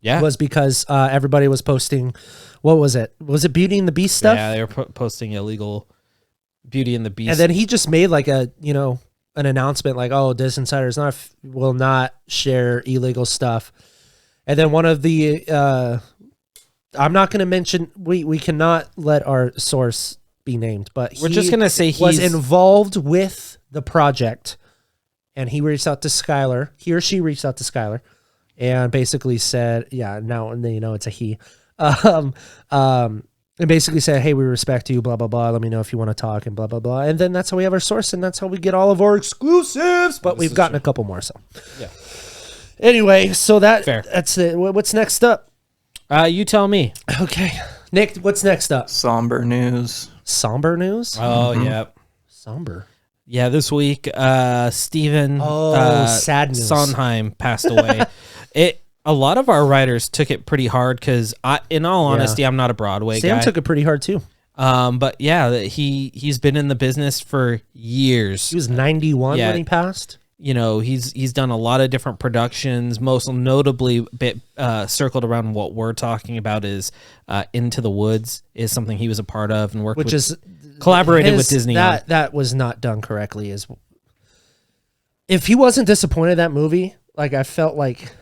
Yeah, was because everybody was posting. What was it? Was it Beauty and the Beast stuff? Yeah, they were posting illegal Beauty and the Beast. And then he just made like an announcement like, oh, DisInsider will not share illegal stuff. And then one of the, I'm not going to mention, we cannot let our source be named, but we're just going to say he was involved with the project, and he reached out to Skyler. He or she reached out to Skyler and basically said, yeah, now it's a he. And basically said, hey, we respect you, blah, blah, blah. Let me know if you want to talk and blah, blah, blah. And then that's how we have our source, and that's how we get all of our exclusives. But we've gotten a couple more, so. Yeah. Anyway, so Fair. That's it. What's next up? You tell me. Okay. Nick, what's next up? Somber news. Somber news? Oh, yeah. Somber. Yeah, this week, Stephen sad news. Sondheim passed away. A lot of our writers took it pretty hard because, in all honesty, I'm not a Broadway guy. Sam took it pretty hard too. But yeah, he's been in the business for years. He was 91 when he passed. He's done a lot of different productions. Most notably, circled around what we're talking about is Into the Woods is something he was a part of and collaborated with Disney. That was not done correctly. If he wasn't disappointed in that movie, like I felt like.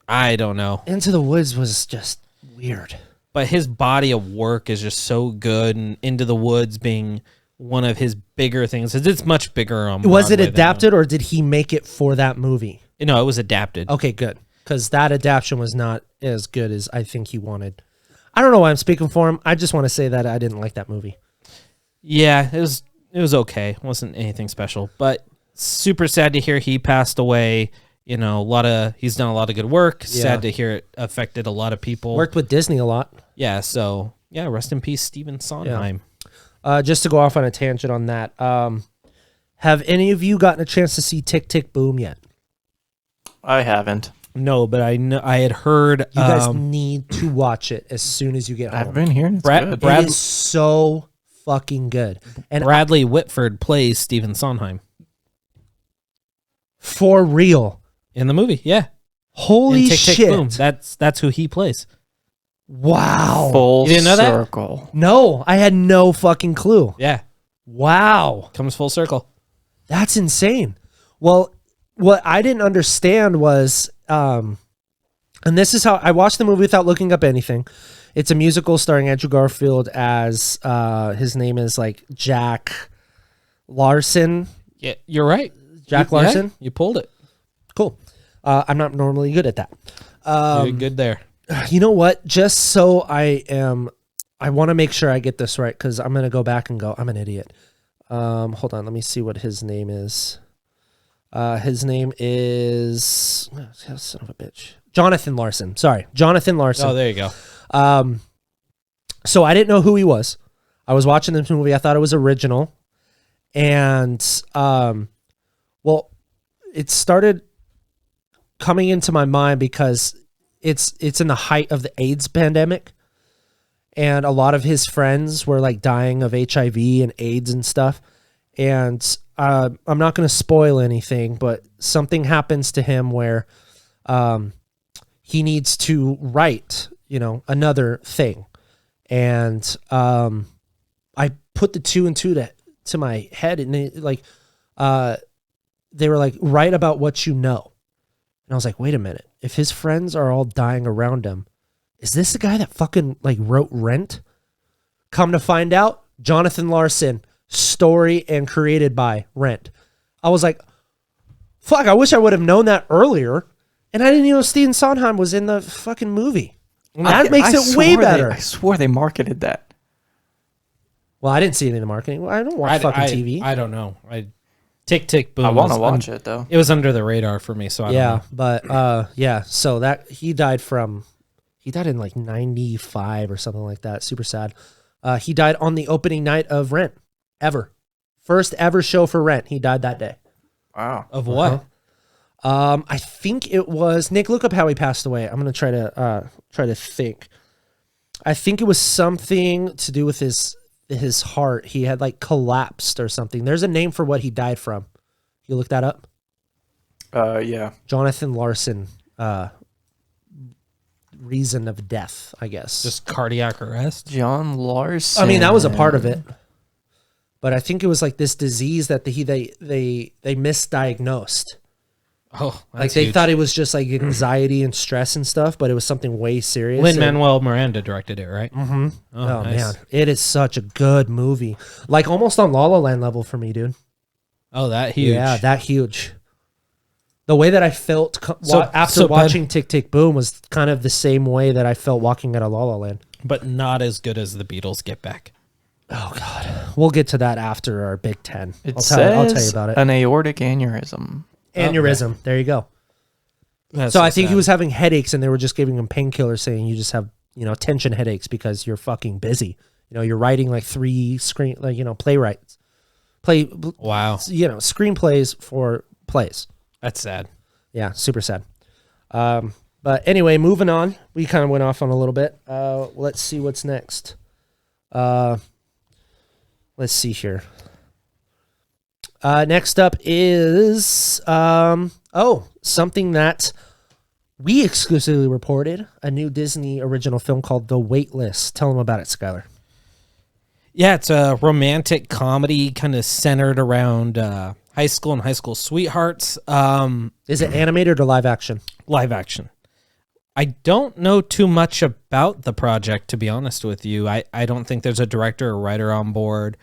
I don't know. Into the Woods was just weird. But his body of work is just so good, and Into the Woods being one of his bigger things. It's much bigger on Broadway. Was it adapted, or did he make it for that movie? No, it was adapted. Okay, good. Because that adaptation was not as good as I think he wanted. I don't know why I'm speaking for him. I just want to say that I didn't like that movie. Yeah, it was okay. It wasn't anything special. But super sad to hear he passed away. He's done a lot of good work. Yeah. Sad to hear it affected a lot of people. Worked with Disney a lot. Yeah, so, yeah, rest in peace, Stephen Sondheim. Yeah. Just to go off on a tangent on that, have any of you gotten a chance to see Tick, Tick, Boom yet? I haven't. No, but I had heard... You guys need to watch it as soon as you get home. I've been hearing it is so fucking good. And Bradley Whitford plays Stephen Sondheim. For real. In the movie, yeah. Holy Tick, shit. Tick, Boom. That's who he plays. Wow. Full You didn't know that? circle. No, I had no fucking clue. Yeah. Wow. Comes full circle. That's insane. Well, what I didn't understand was, and this is how I watched the movie without looking up anything. It's a musical starring Andrew Garfield as, his name is like Jack Larson. Yeah, you're right. Jack Larson? Yeah, you pulled it. Cool. I'm not normally good at that. You're good there. You know what? Just so I want to make sure I get this right because I'm going to go back and go, I'm an idiot. Hold on. Let me see what his name is. His name is... son of a bitch. Jonathan Larson. Sorry. Jonathan Larson. Oh, there you go. So I didn't know who he was. I was watching this movie. I thought it was original. And well, it started coming into my mind because it's in the height of the AIDS pandemic, and a lot of his friends were like dying of HIV and AIDS and stuff. And I'm not going to spoil anything, but something happens to him where he needs to write, another thing. And I put the two and two to my head, and they were like, write about what you know. And I was like, wait a minute. If his friends are all dying around him, is this the guy that fucking like wrote Rent? Come to find out, Jonathan Larson, story and created by Rent. I was like, fuck, I wish I would have known that earlier. And I didn't even know Stephen Sondheim was in the fucking movie. And that makes it way better. I swore they marketed that. Well, I didn't see any of the marketing. Well, I don't watch fucking TV. I don't know. Tick, tick, boom. I want to watch it, though. It was under the radar for me, so I don't know. But so that he died in like 95 or something like that. Super sad. He died on the opening night of Rent ever. First ever show for Rent. He died that day. Wow. Of what? I think it was Nick. Look up how he passed away. I'm gonna try to think. I think it was something to do with his heart. He had like collapsed or something. There's a name for what he died from. You look that up? Yeah. Jonathan Larson. Reason of death, I guess. Just cardiac arrest? John Larson. I mean, that was a part of it. But I think it was like this disease that they misdiagnosed. Oh, like they thought it was just like anxiety and stress and stuff, but it was something way serious. Lin-Manuel Miranda directed it, right? Mm-hmm. Oh nice. man, it is such a good movie. Like almost on La La Land level for me, dude. Oh, that huge. Yeah, that huge. The way that I felt after watching Tick Tick Boom was kind of the same way that I felt walking at a La La Land. But not as good as the Beatles Get Back. Oh God, we'll get to that after our Big Ten. I'll tell you about it. An aortic aneurysm. Aneurysm. Okay. There you go. That's so I think sad. he was having headaches, and they were just giving him painkillers, saying you just have tension headaches because you're fucking busy. You're writing like 3 playwrights, wow. Screenplays for plays. That's sad. Yeah, super sad. But anyway, moving on. We kind of went off on a little bit. Let's see what's next. Let's see here. Next up is something that we exclusively reported, a new Disney original film called The Waitlist. Tell them about it, Skyler. Yeah, it's a romantic comedy kind of centered around high school and high school sweethearts. Is it animated or live action? Live action. I don't know too much about the project, to be honest with you. I don't think there's a director or writer on board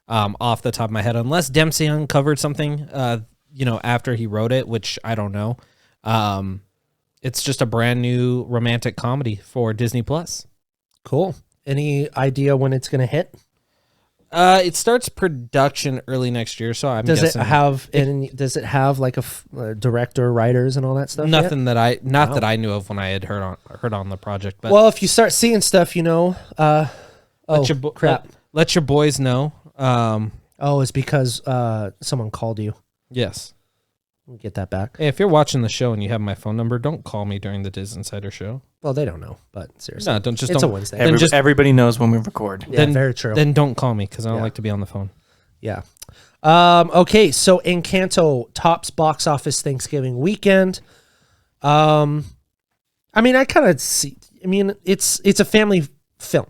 off the top of my head, unless Dempsey uncovered something, after he wrote it, which I don't know. It's just a brand new romantic comedy for Disney Plus. Cool. Any idea when it's going to hit? It starts production early next year, so I'm guessing. Does it have like a director, writers, and all that stuff? Nothing that I knew of when I had heard on the project. But well, if you start seeing stuff, crap. Let your boys know. It's because someone called you. Yes. We'll get that back. Hey, if you're watching the show and you have my phone number, don't call me during the DisInsider show. Well, they don't know, but seriously. No, it's a Wednesday. Everybody knows when we record. Yeah, very true. Then don't call me because I don't like to be on the phone. Yeah. Okay, so Encanto tops box office Thanksgiving weekend. I kind of see. It's a family film.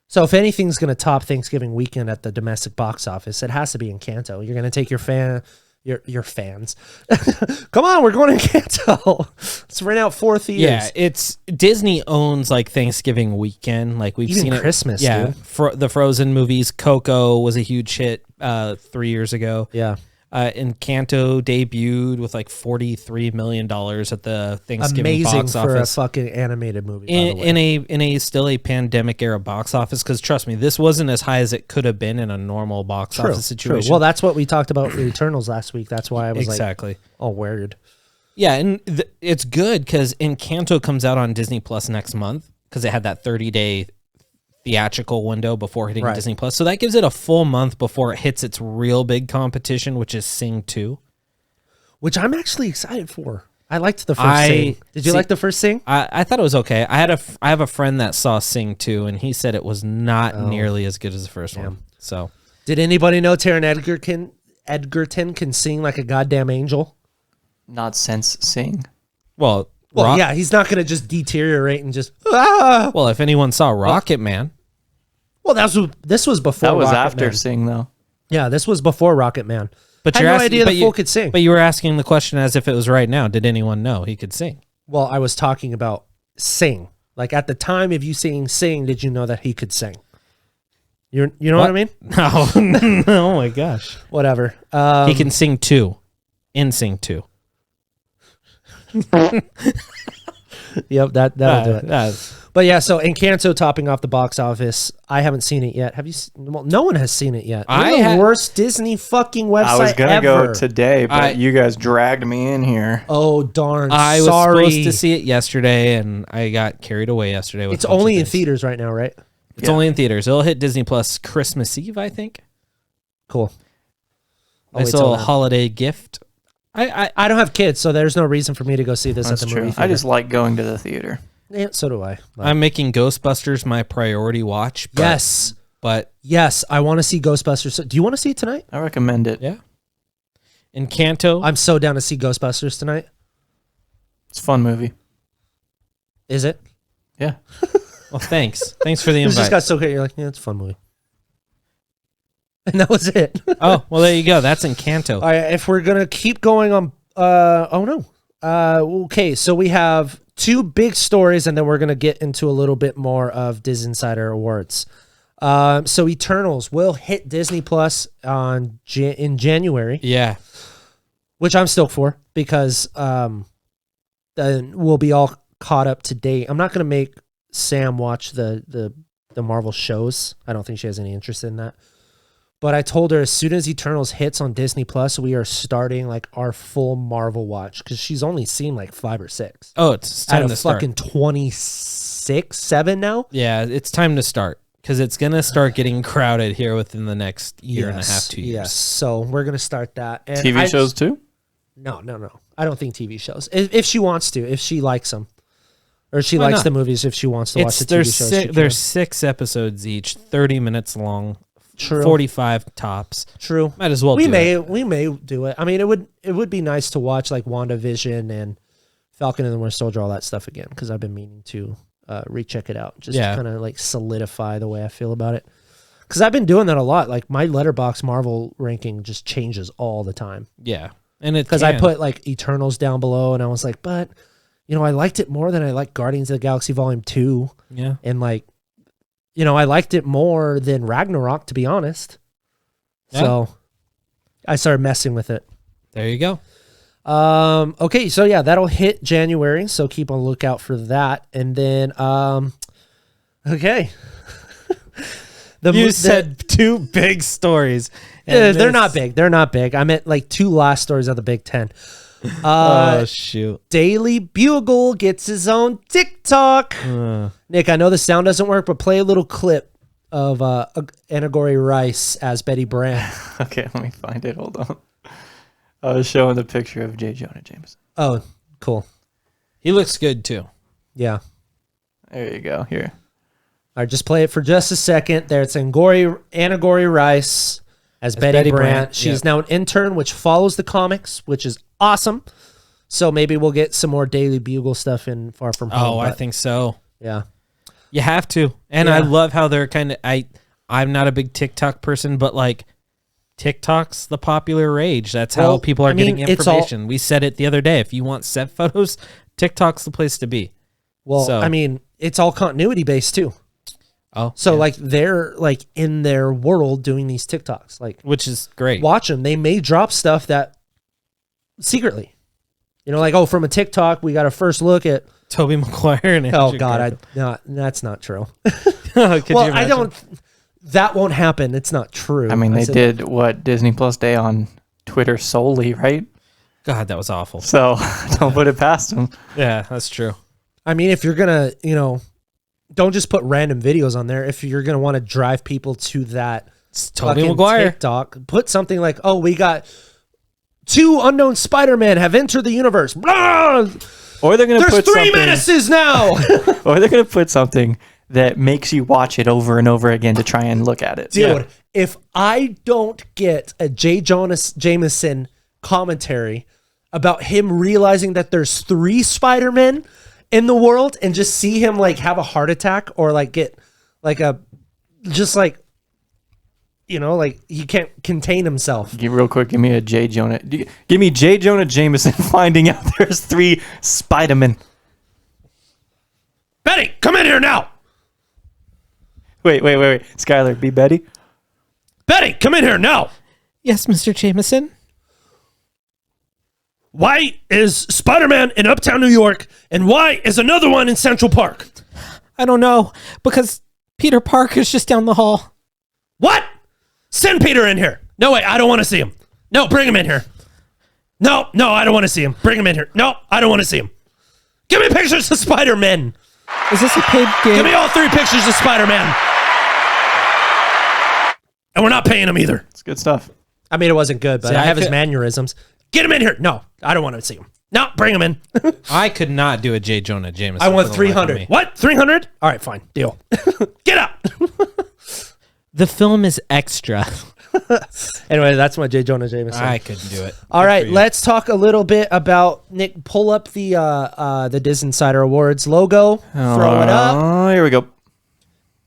So if anything's going to top Thanksgiving weekend at the domestic box office, it has to be Encanto. You're going to take your fans. Come on, we're going to Encanto. Let's rent out 4 theaters. Yeah, it's Disney owns like Thanksgiving weekend. Like we've Even seen Christmas, it. Yeah, dude. the Frozen movies. Coco was a huge hit 3 years ago. Yeah. Encanto debuted with like $43 million at the Thanksgiving box office. For a fucking animated movie, by the way. In a still a pandemic era box office, because trust me, this wasn't as high as it could have been in a normal box office situation. True. Well, that's what we talked about for Eternals last week. That's why I was exactly weird. Yeah, and it's good because Encanto comes out on Disney Plus next month because it had that 30-day theatrical window before hitting Right. Disney Plus. So that gives it a full month before it hits its real big competition, which is Sing 2. Which I'm actually excited for. I liked the first Sing. Did you like the first Sing? I thought it was okay. I have a friend that saw Sing 2, and he said it was not nearly as good as the first one. So, did anybody know Taron Egerton can sing like a goddamn angel? Not since Sing. well, Yeah, he's not going to just deteriorate and just. Ah! Well, if anyone saw Rocket Man, Well, this was before. That was Rocket after Man. Sing, though. Yeah, this was before Rocket Man. but I you're had no asking, idea but the you, fool could sing. But you were asking the question as if it was right now. Did anyone know he could sing? Well, I was talking about sing. Like at the time of you saying sing, did you know that he could sing? You know what I mean? No. Oh my gosh. Whatever. He can sing 2. In Sing 2. Yep, that'll do it. But yeah, so Encanto topping off the box office. I haven't seen it yet. Have you? Well, no one has seen it yet. We're the worst Disney fucking website I was going to ever. go today, but you guys dragged me in here. Oh darn! I was sorry. supposed to see it yesterday, and I got carried away yesterday. With It's a bunch only of in things. theaters right now, right? It's only in theaters. It'll hit Disney Plus Christmas Eve, I think. Cool. I'll Nice wait till little then. holiday gift. I don't have kids, so there's no reason for me to go see this That's at the true. movie theater. I just like going to the theater. Yeah, so do I. But- I'm making Ghostbusters my priority watch. But, yes, but yes, I want to see Ghostbusters. Do you want to see it tonight? I recommend it. yeah, Encanto. I'm so down to see Ghostbusters tonight. It's a fun movie. Is it? Yeah. Well, thanks for the You just invite. got so good. You're like, yeah, it's a fun movie. And that was it. Oh, well, there you go. That's Encanto. All right, if we're gonna keep going on, okay, so we have 2 big stories, and then we're gonna get into a little bit more of DisInsider Awards. So Eternals will hit Disney Plus in January, Yeah. which I'm stoked for because then we'll be all caught up to date. I'm not gonna make Sam watch the Marvel shows. I don't think she has any interest in that. But I told her as soon as Eternals hits on Disney Plus, we are starting like our full Marvel watch because she's only seen like 5 or 6. Oh, it's Out time of to start. fucking 26, 7 now. Yeah, it's time to start because it's gonna start getting crowded here within the next year and a half, 2 years. Yes, so we're gonna start that. And TV shows too? No. I don't think TV shows. If she wants to, if she likes them, or she Why likes not? the movies, if she wants to watch the TV shows, There's 6 episodes each, 30 minutes long. True. 45 tops. True. Might as well We do may it. do it. I mean, it would be nice to watch like WandaVision and Falcon and the Winter Soldier, all that stuff again, because I've been meaning to recheck it out, just to kind of like solidify the way I feel about it. Because I've been doing that a lot. Like my Letterboxd Marvel ranking just changes all the time. Yeah. And Because I put like Eternals down below, and I was like, but I liked it more than I liked Guardians of the Galaxy Volume 2, and like. I liked it more than Ragnarok, to be honest. Yeah. So I started messing with it. There you go. Okay, so yeah, that'll hit January. So keep on the lookout for that. And then, okay. You said 2 big stories. They're not big. They're not big. I meant like 2 last stories of the Big Ten. Oh, shoot. Daily Bugle gets his own TikTok. Nick, I know the sound doesn't work, but play a little clip of Anagori Rice as Betty Brant. Okay, let me find it. Hold on. I was showing the picture of J. Jonah Jameson. Oh, cool. He looks good, too. Yeah. There you go. Here. All right, just play it for just a second. There, it's Anagori Rice as Betty Brant. She's now an intern, which follows the comics, which is awesome. So maybe we'll get some more Daily Bugle stuff in Far From Home. Oh, I think so. Yeah. You have to. And I love how they're kind of... I'm not a big TikTok person, but like TikTok's the popular rage. That's how people are getting information. We said it the other day. If you want set photos, TikTok's the place to be. Well, So- I mean, it's all continuity based too. Oh, So like they're like in their world doing these TikToks. Like which is great. watch them. They may drop stuff that secretly, like, oh, from a TikTok, we got a first look at. Toby Maguire and Oh Andrew God, Garfield. that's not true. Could you Well, I imagine? don't. That won't happen. It's not true. I mean, they said- did what Disney Plus Day on Twitter solely, right? God, that was awful. So don't put it past them. Yeah, that's true. I mean, if you're gonna, don't just put random videos on there. If you're gonna want to drive people to that It's Tobey fucking Maguire. TikTok, put something like, "Oh, we got 2 unknown Spider-Man have entered the universe." Blah! Or they're gonna There's put 3 something, menaces now. or they're gonna put something that makes you watch it over and over again to try and look at it. Dude, if I don't get a J. Jameson commentary about him realizing that there's 3 Spider-Men in the world and just see him like have a heart attack or like get like a just like like he can't contain himself. Real quick, give me a J. Jonah. Give me J. Jonah Jameson finding out there's 3 Spider-Men. Betty, come in here now. Wait. Skyler, be Betty. Betty, come in here now. Yes, Mr. Jameson. Why is Spider-Man in Uptown New York and why is another one in Central Park? I don't know, because Peter Parker's just down the hall. What? Send Peter in here. No, wait, I don't want to see him. No, bring him in here. No, I don't want to see him. Bring him in here. No, I don't want to see him. Give me pictures of Spider-Man. Is this a paid gig? Give me all 3 pictures of Spider-Man. And we're not paying him either. It's good stuff. I mean, it wasn't good, but See, I have I his could- mannerisms. Get him in here. No, I don't want to see him. No, bring him in. I could not do a J. Jonah Jameson. I want for the life of 300. me. What? 300? All right, fine. Deal. Get out. The film is extra. Anyway, that's my J. Jonah Jameson. I couldn't do it. All Good right, for you. let's talk a little bit about Nick. Pull up the DisInsider Awards logo. Throw it up. Oh, here we go.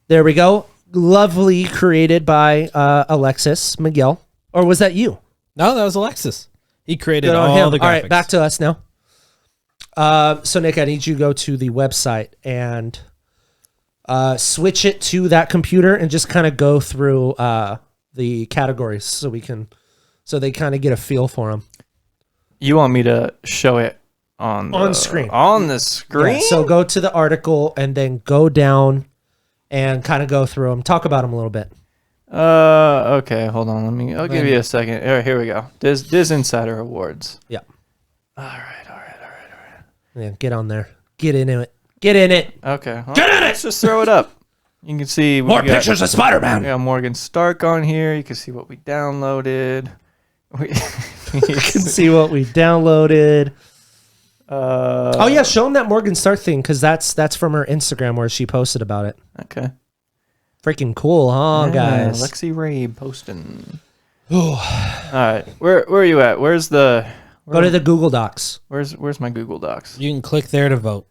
There we go. Lovely created by Alexis Miguel. Or was that you? No, that was Alexis. He created Good on all him. the graphics. All right, back to us now. So Nick, I need you to go to the website and switch it to that computer and just kind of go through the categories so they kind of get a feel for them. You want me to show it on screen? On the screen? Yeah, so go to the article and then go down and kind of go through them. Talk about them a little bit. Okay, hold on. I'll give you a second. All right, here we go. DisInsider Awards. Yeah. All right. Yeah, get on there. Get in it. Get in it. Okay. Well, Get in let's just throw it up. You can see More pictures of We Spider-Man. got Morgan Stark on here. You can see what we downloaded. You can see what we downloaded. Oh yeah, show them that Morgan Stark thing because that's from her Instagram where she posted about it. Okay. Freaking cool, huh, guys? Lexi Ray posting. All right. Where are you at? Where's the... Go to the Google Docs. Where's my Google Docs? You can click there to vote.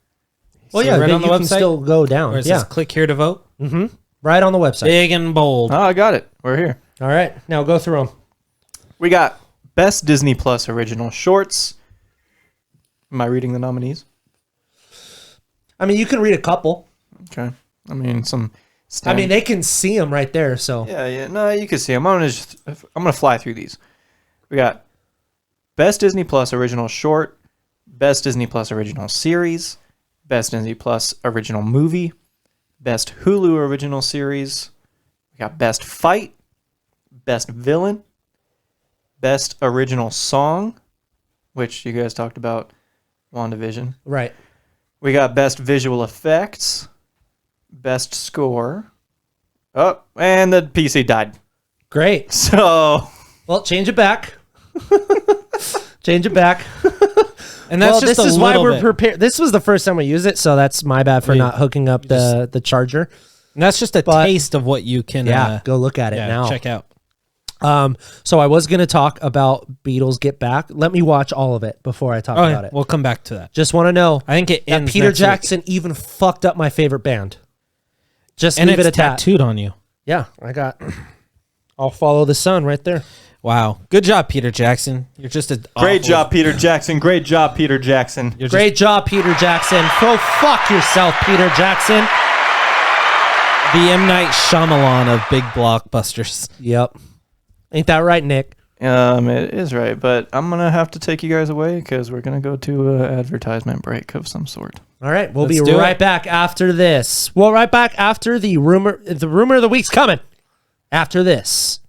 Well, See yeah, right but on the you can website? still go down. Where it Yeah, says click here to vote. right on the website. Big and bold. Oh, I got it. We're here. All right, now go through them. We got Best Disney Plus Original Shorts. Am I reading the nominees? I mean, you can read a couple. Okay. I mean, some... I mean, they can see them right there. So Yeah. No, you can see them. I'm gonna fly through these. We got Best Disney Plus Original Short, Best Disney Plus Original Series, Best Disney Plus Original Movie, Best Hulu Original Series. We got Best Fight, Best Villain, Best Original Song, which you guys talked about, WandaVision. right. We got Best Visual Effects, Best Score. Oh, and the PC died. Great. So, Well, change it back. Change it back. And that's Well, just this a is why little we're bit. prepared. This was the first time we used it, so that's my bad for Yeah, not hooking up the charger. And that's just a But- taste of what you can Go look at it now. check out. So I was going to talk about Beatles Get Back. Let me watch all of it before I talk Oh, about it. we'll come back to that. Just want to know I think it that ends Peter next week. Jackson even fucked up my favorite band. Just And leave it's it at that. tattooed on you. Yeah, I got. I'll follow the sun right there. Wow. Good job, Peter Jackson. You're just a great awful- job, Peter Jackson. Great job, Peter Jackson. You're Great job, Peter Jackson. Go fuck yourself, Peter Jackson. just the M. Night Shyamalan of big blockbusters. Yep. Ain't that right, Nick? It is right, but I'm gonna have to take you guys away because we're gonna go to an advertisement break of some sort. All right, we'll Let's be do right it. back after this. Well, right back after the rumor. The rumor of the week's coming. After this,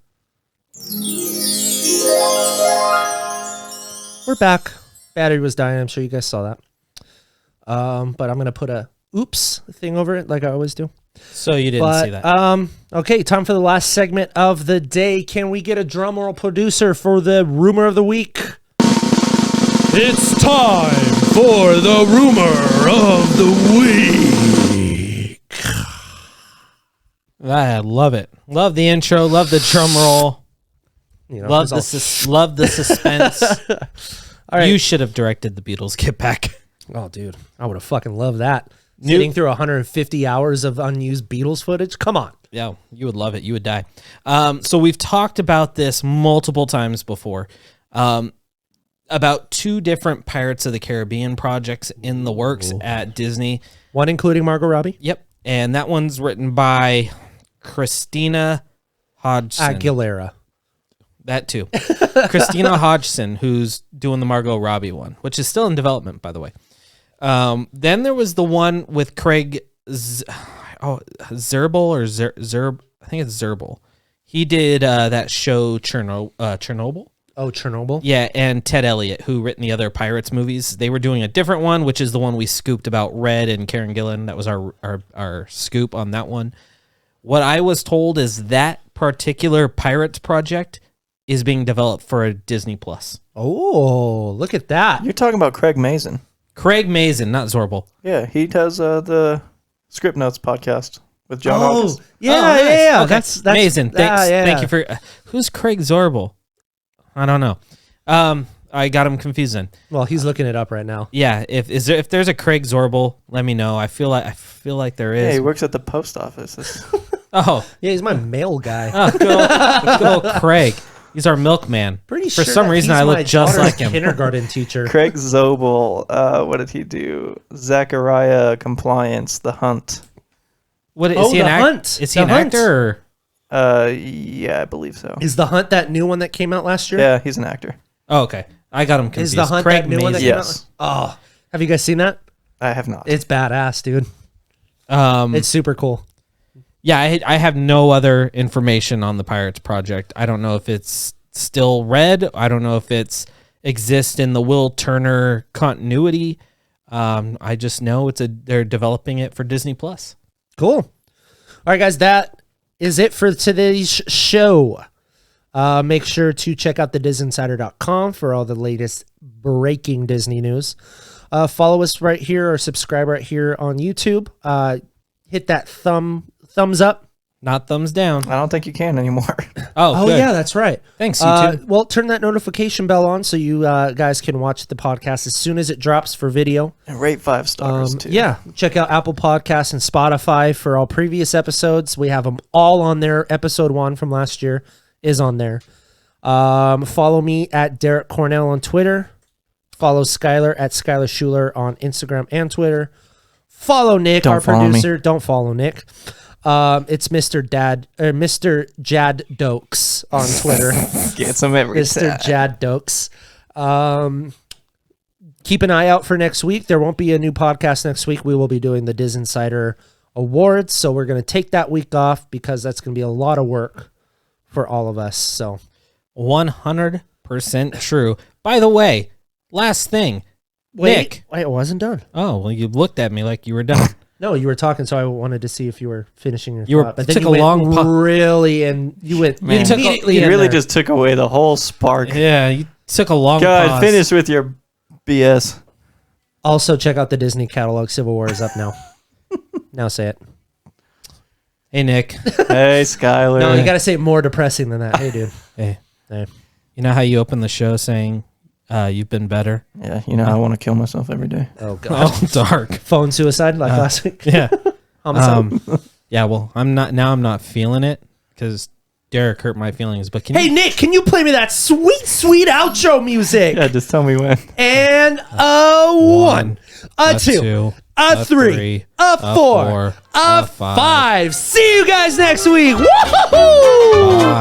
we're back. Battery was dying. I'm sure you guys saw that. But I'm gonna put a oops thing over it, like I always do. So you didn't see that. Okay, time for the last segment of the day. Can we get a drum roll, producer, for the rumor of the week? It's time for the rumor of the week. I love it. Love the intro. Love the drum roll. You know, Love there's love the suspense. All right. You should have directed the Beatles Get Back. Oh, dude, I would have fucking loved that. Sitting through 150 hours of unused Beatles footage. Come on. Yeah, you would love it. You would die. So we've talked about this multiple times before. About 2 different Pirates of the Caribbean projects in the works at Disney. One including Margot Robbie. Yep. And that one's written by Christina Hodgson. Aguilera. That too. Christina Hodgson, who's doing the Margot Robbie one, which is still in development, by the way. Then there was the one with Craig Zerbel or Zerb. I think it's Zerbel. He did that show Chernobyl. Oh, Chernobyl. Yeah, and Ted Elliott, who written the other Pirates movies. They were doing a different one, which is the one we scooped about Red and Karen Gillan. That was our scoop on that one. What I was told is that particular Pirates project is being developed for a Disney Plus. Oh, look at that. You're talking about Craig Mazin. Craig Mazin, not Zorbel. Yeah, he does the Script Notes podcast with John August. Yeah, Oh, nice. yeah. Okay. That's Mazin. Thanks. yeah. Thank you for. Who's Craig Zorbel? I don't know. I got him confused then. Well, he's looking it up right now. Yeah, if there's a Craig Zorbel, let me know. I feel like there is. Yeah, he works at the post office. Oh, Yeah, he's my mail guy. good old Craig. He's our milkman. Pretty For sure some that reason, he's I look my just daughter's like him. Kindergarten teacher. Craig Zobel. What did he do? Zachariah Compliance, The Hunt. What is Oh, he? The Hunt. Is he The an Hunt. actor? Yeah, I believe so. Is The Hunt that new one that came out last year? Yeah, he's an actor. Oh, okay. I got him confused. Is The Hunt Craig that new one that Mazin. came Yes. out? Oh, have you guys seen that? I have not. It's badass, dude. It's super cool. Yeah, I have no other information on the Pirates project. I don't know if it's still red. I don't know if it's exists in the Will Turner continuity. I just know they're developing it for Disney Plus. Cool. All right, guys, that is it for today's show. Make sure to check out the DisInsider.com for all the latest breaking Disney news. Follow us right here or subscribe right here on YouTube. Hit that thumbs up. Not thumbs down. I don't think you can anymore. Oh, good. Yeah, that's right. Thanks, YouTube. Well, turn that notification bell on so you guys can watch the podcast as soon as it drops for video. And rate 5 stars, too. Yeah, check out Apple Podcasts and Spotify for all previous episodes. We have them all on there. Episode 1 from last year is on there. Follow me at Derek Cornell on Twitter. Follow Skyler at Skyler Shuler on Instagram and Twitter. Follow Nick, Don't our follow me. producer. Don't follow Nick. It's Mr. Jad Dokes on Twitter. Gets him every Mr. time. Jad Dokes. Keep an eye out for next week. There won't be a new podcast next week. We will be doing the DisInsider Awards. So we're going to take that week off because that's going to be a lot of work for all of us. So 100% true. By the way, last thing. Nick. Wait, it wasn't done. Oh, well, you looked at me like you were done. No, you were talking, so I wanted to see if you were finishing your You thought. were- But then took you a went long really, and you went Man. immediately You in really there. just took away the whole spark. Yeah, you took a long God, pause. finish with your BS. Also, check out the Disney catalog. Civil War is up now. Now say it. Hey, Nick. Hey, Skyler. No, you got to say it more depressing than that. Hey, dude. Hey. Hey. You know how you open the show saying you've been better? Yeah, you know, I want to kill myself every day. Oh, God. Oh, dark. Phone suicide like last week. Yeah. Homicide. Yeah, well, I'm not feeling it because Derek hurt my feelings. But can Hey, you, Nick, can you play me that sweet, sweet outro music? Yeah, just tell me when. And a 1, a 2, a 3, a 4, a 5. See you guys next week. Woohoo! Bye.